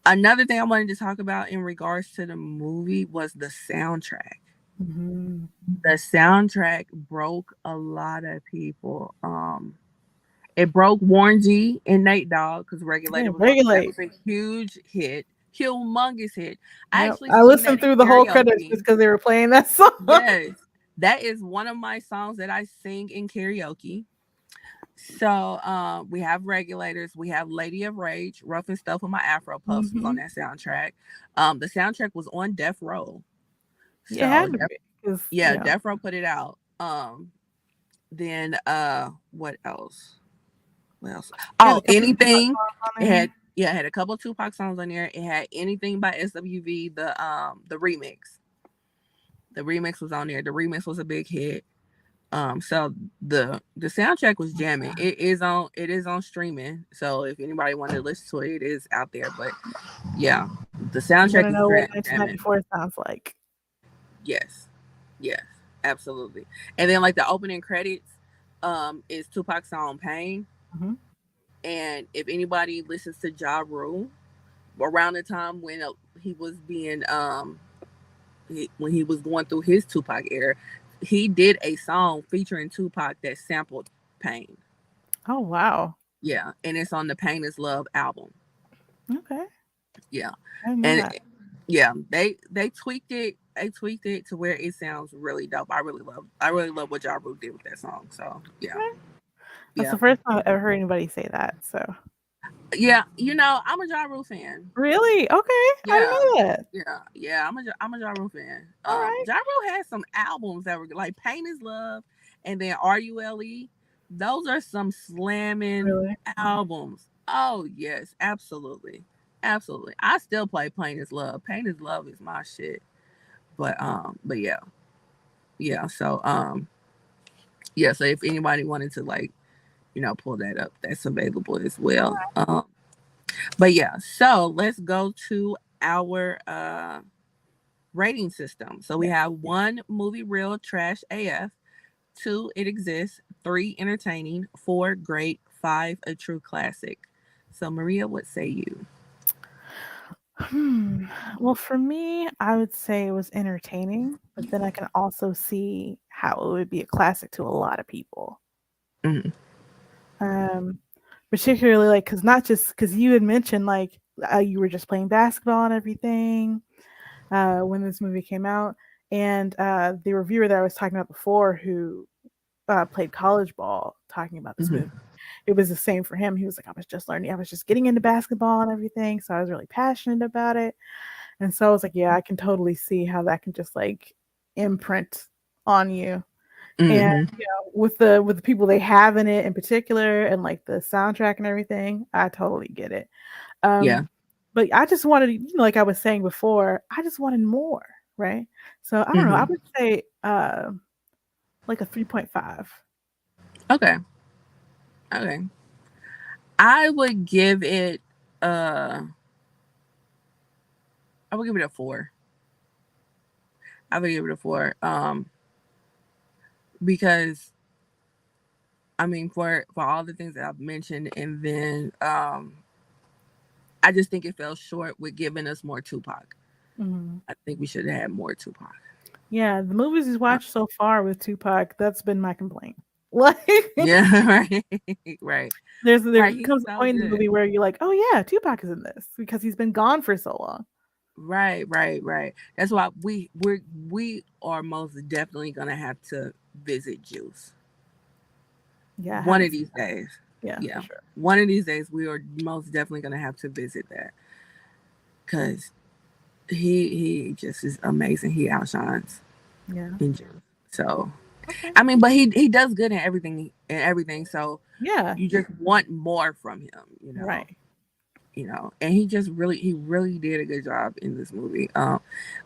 another thing I wanted to talk about in regards to the movie was the soundtrack. Mhm. The soundtrack broke a lot of people. It broke Warren G and Nate Dogg because Yeah, Regulated was on. That regulate. was a huge hit, humongous hit. I Yep. actually I sing that listened in through the whole credits just karaoke. because they were playing that song. Yes, that is one of my songs that I sing in karaoke. So we have Regulators, we have Lady of Rage, Rough and Stuff with My Afro Puffs was on Hmm. that soundtrack. The soundtrack was on Death Row. It So had to be because yeah, yeah. Death Row put it out. Then what else? What else? It had a Oh, couple of Tupac anything. songs on It had, there. yeah, it had a couple of Tupac songs on there. It had anything by SWV, the remix. The remix was on there. The remix was a big hit. So the soundtrack was jamming. It is on streaming. So if anybody wanted to listen to it, it is out there. But yeah, the You want soundtrack to is know what jamming. 1994 sounds like? Yes, yes, absolutely. And then like the opening credits, is Tupac's song "Pain." Hmm. And if anybody listens to Ja Rule, around the time when he was being when he was going through his Tupac era, he did a song featuring Tupac that sampled Pain. Oh wow. Yeah, and it's on the Pain is Love album. Okay, Yeah, I didn't know and that. yeah, they tweaked it. They tweaked it to where it sounds really dope. I really love what Ja Rule did with that song. So yeah, Okay. That's yeah, the first time I've ever heard anybody say that. So yeah. I'm a Ja Rule fan. really, okay, I didn't Yeah, know that. yeah. I'm a Ja Rule fan. All right. Ja Rule has some albums that were like "Pain Is Love" and then "RULE." Those are some slamming Really? albums. Oh yes, absolutely, absolutely. I still play "Pain Is Love." "Pain Is Love" is my shit. But yeah, yeah. So if anybody wanted to like pull that up, that's available as well. But yeah, so let's go to our rating system. So we Yeah. have one, movie real trash AF, two, it exists, three, entertaining, four, great, five, a true classic. So Maria, what say you? Hmm. Well, for me, I would say it was entertaining, but then I can also see how it would be a classic to a lot of people. Mhm. Um, Particularly like because not just because you had mentioned like you were just playing basketball and everything when this movie came out, and the reviewer that I was talking about before who played college ball talking about this Mhm. movie. it was the same for him. He was like, I was just learning, I was just getting into basketball and everything, so I was really passionate about it. And so I was like, yeah, I can totally see how that can just like imprint on you. And Mm-hmm. with the people they have in it in particular, and like the soundtrack and everything, I totally get it. Yeah. Um, but I just wanted, like I was saying before, I just wanted more, right? So I don't know. I Mm-hmm. would say like a 3.5. Okay. Okay. I would give it uh I would give it a 4. I would give it a 4. Because I mean for all the things that I've mentioned, and then I just think it fell short with giving us more Tupac. Mhm. I think we should have had more Tupac. Yeah, the movies we've Uh, watched so far with Tupac, that's been my complaint. Like, yeah, right. Right. there Right. He's comes a so point in the good. movie where you're like, oh yeah, Tupac is in this because he's been gone for so long. Right, right, right. That's why we are most definitely gonna have to visit Juice Yeah, I one haven't of seen these that. days. Yeah, for Yeah, sure. one of these days we are most definitely gonna have to visit that, because he just is amazing. He outshines Yeah. in Juice. So Okay. I mean, but he does good in everything. So Yeah. you just want more from him, Right. and he really did a good job in this movie.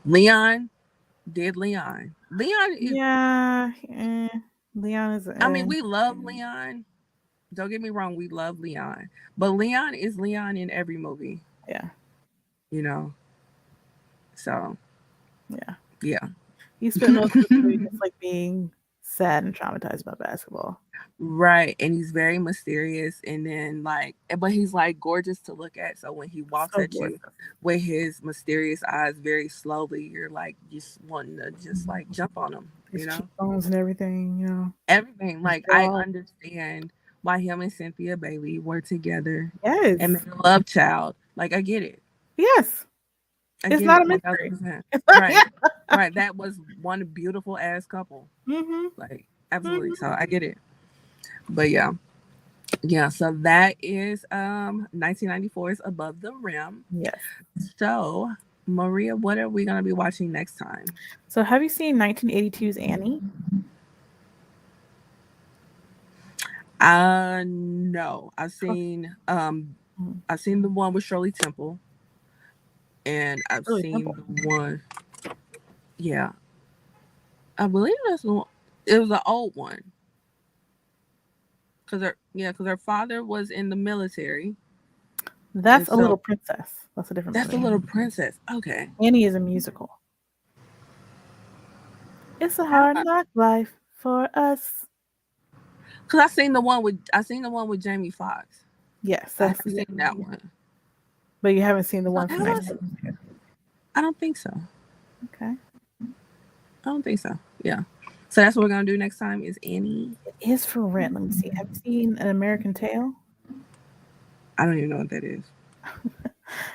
Leon did Leon. Leon is, Yeah. Leon is I mean, in. we love Leon. Don't get me wrong, we love Leon. But Leon is Leon in every movie, Yeah. you know? So, Yeah. yeah. He spent most of the movie just like being sad and traumatized about basketball. Right. And he's very mysterious. And then, like, but he's like gorgeous to look at. So when he walks So at you gorgeous. with his mysterious eyes very slowly, you're like just wanting to just like jump on him, His cheekbones and everything, Everything. his Like, I jaw. understand why him and Cynthia Bailey were together and Yes. made a love child. Like, I get it. Yes. I It's get not it a mystery. 1000%. It's not, Right. yeah. Right. That was one beautiful ass couple. Mhm. Like, absolutely. Mhm. So I get it. But yeah. Yeah. So that is 1994's Above the Rim. Yes. So Maria, what are we gonna be watching next time? So have you seen 1982's Annie? No. Okay. Mhm. I've seen the one with Shirley Temple, and I've Really seen simple. the one, yeah. I believe that's the one. It was an old one. Because her father was in the military, and That's A Little so Princess. That's a different that's the movie. little princess. Okay. Annie is a musical. It's a How? hard knock life for us. Because I seen the one with Jamie Foxx. Yes, I that's haven't the seen that one. but you haven't seen the one from How was? 1982. I don't think so. Okay. I don't think so. Yeah. So that's what we're gonna do next time is Annie. It is for rent. Let me see. Have you seen An American Tail? I don't even know what that is.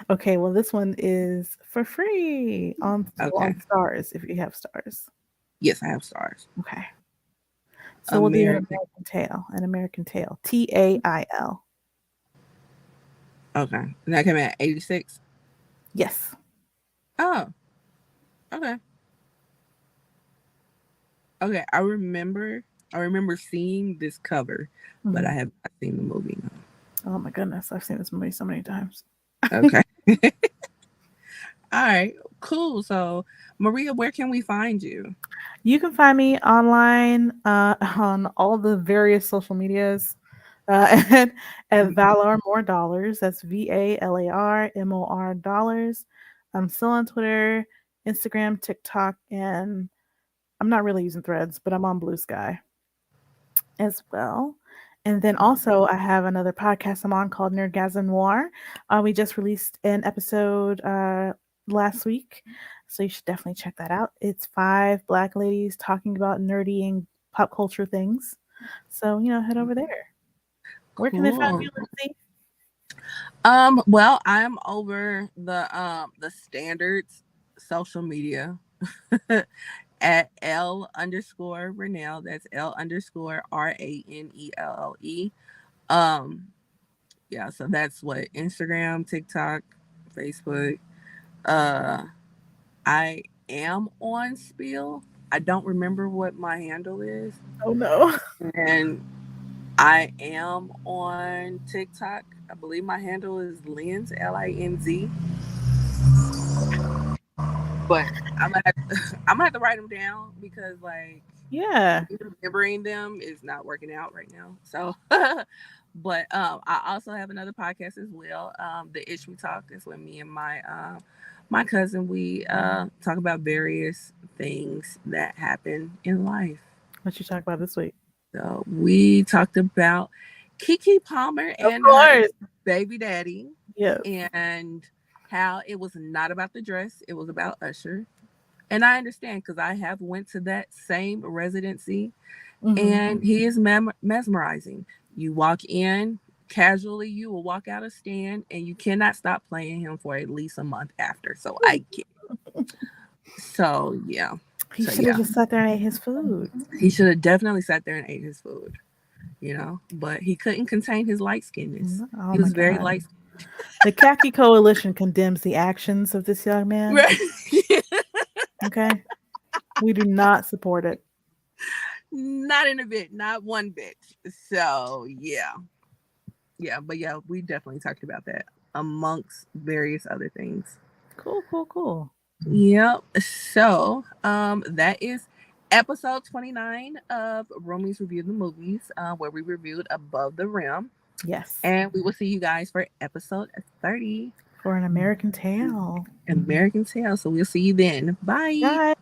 Okay, well this one is for free Okay. on Stars if you have Stars. Yes, I have stars. Okay. So we'll do American. An American Tail. Tail. Okay. And that came out 86. Yes. Oh. Okay. Okay. I remember seeing this cover, but I Mhm. have not seen the movie. No. Oh my goodness, I've seen this movie so many times. Okay. All right. Cool. So Maria, where can we find you? You can find me online on all the various social medias at Valar More Dollars. That's VALARMOR dollars. I'm still on Twitter, Instagram, TikTok, and I'm not really using Threads, but I'm on Blue Sky as well. And then also, I have another podcast I'm on called Nerdgasm Noir. We just released an episode last week, so you should definitely check that out. It's five Black ladies talking about nerdy and pop culture things. So, head over there. Where can they find Cool. you, Lindsay? Well, I'm over the standards social media at L underscore Renelle. That's L underscore RANELLE. Um, yeah, so that's what Instagram, TikTok, Facebook. Uh, I am on Spill. I don't remember what my handle is, Oh no. and I am on TikTok. I believe my handle is Linz, Linz. But I'm gonna have to write them down because like Yeah. remembering them is not working out right now. So, but I also have another podcast as well. The Ish We Talk is with me and my cousin. We talk about various things that happen in life. What you talk about this week? So we talked about Kiki Palmer Of and her course. baby daddy, Yes. and how it was not about the dress; it was about Usher. And I understand because I have went to that same residency, Mm-hmm. and he is mesmerizing. You walk in casually, you will walk out a stand, and you cannot stop playing him for at least a month after. So I get. So yeah, He so should have yeah, just sat there and ate his food. he should have definitely sat there and ate his food. But he couldn't contain his light skinness. Oh He my was very God. light. The khaki coalition condemns the actions of this young man. Right. Okay. We do not support it. Not in a bit, not one bit. So yeah, yeah, but yeah, we definitely talked about that amongst various other things. Cool, cool, cool. Yep. So that is episode 29 of Roomies Review the Movies, where we reviewed Above the Rim. Yes. And we will see you guys for episode 30, For an American tale. American Tale. So we'll see you then. Bye. Guys.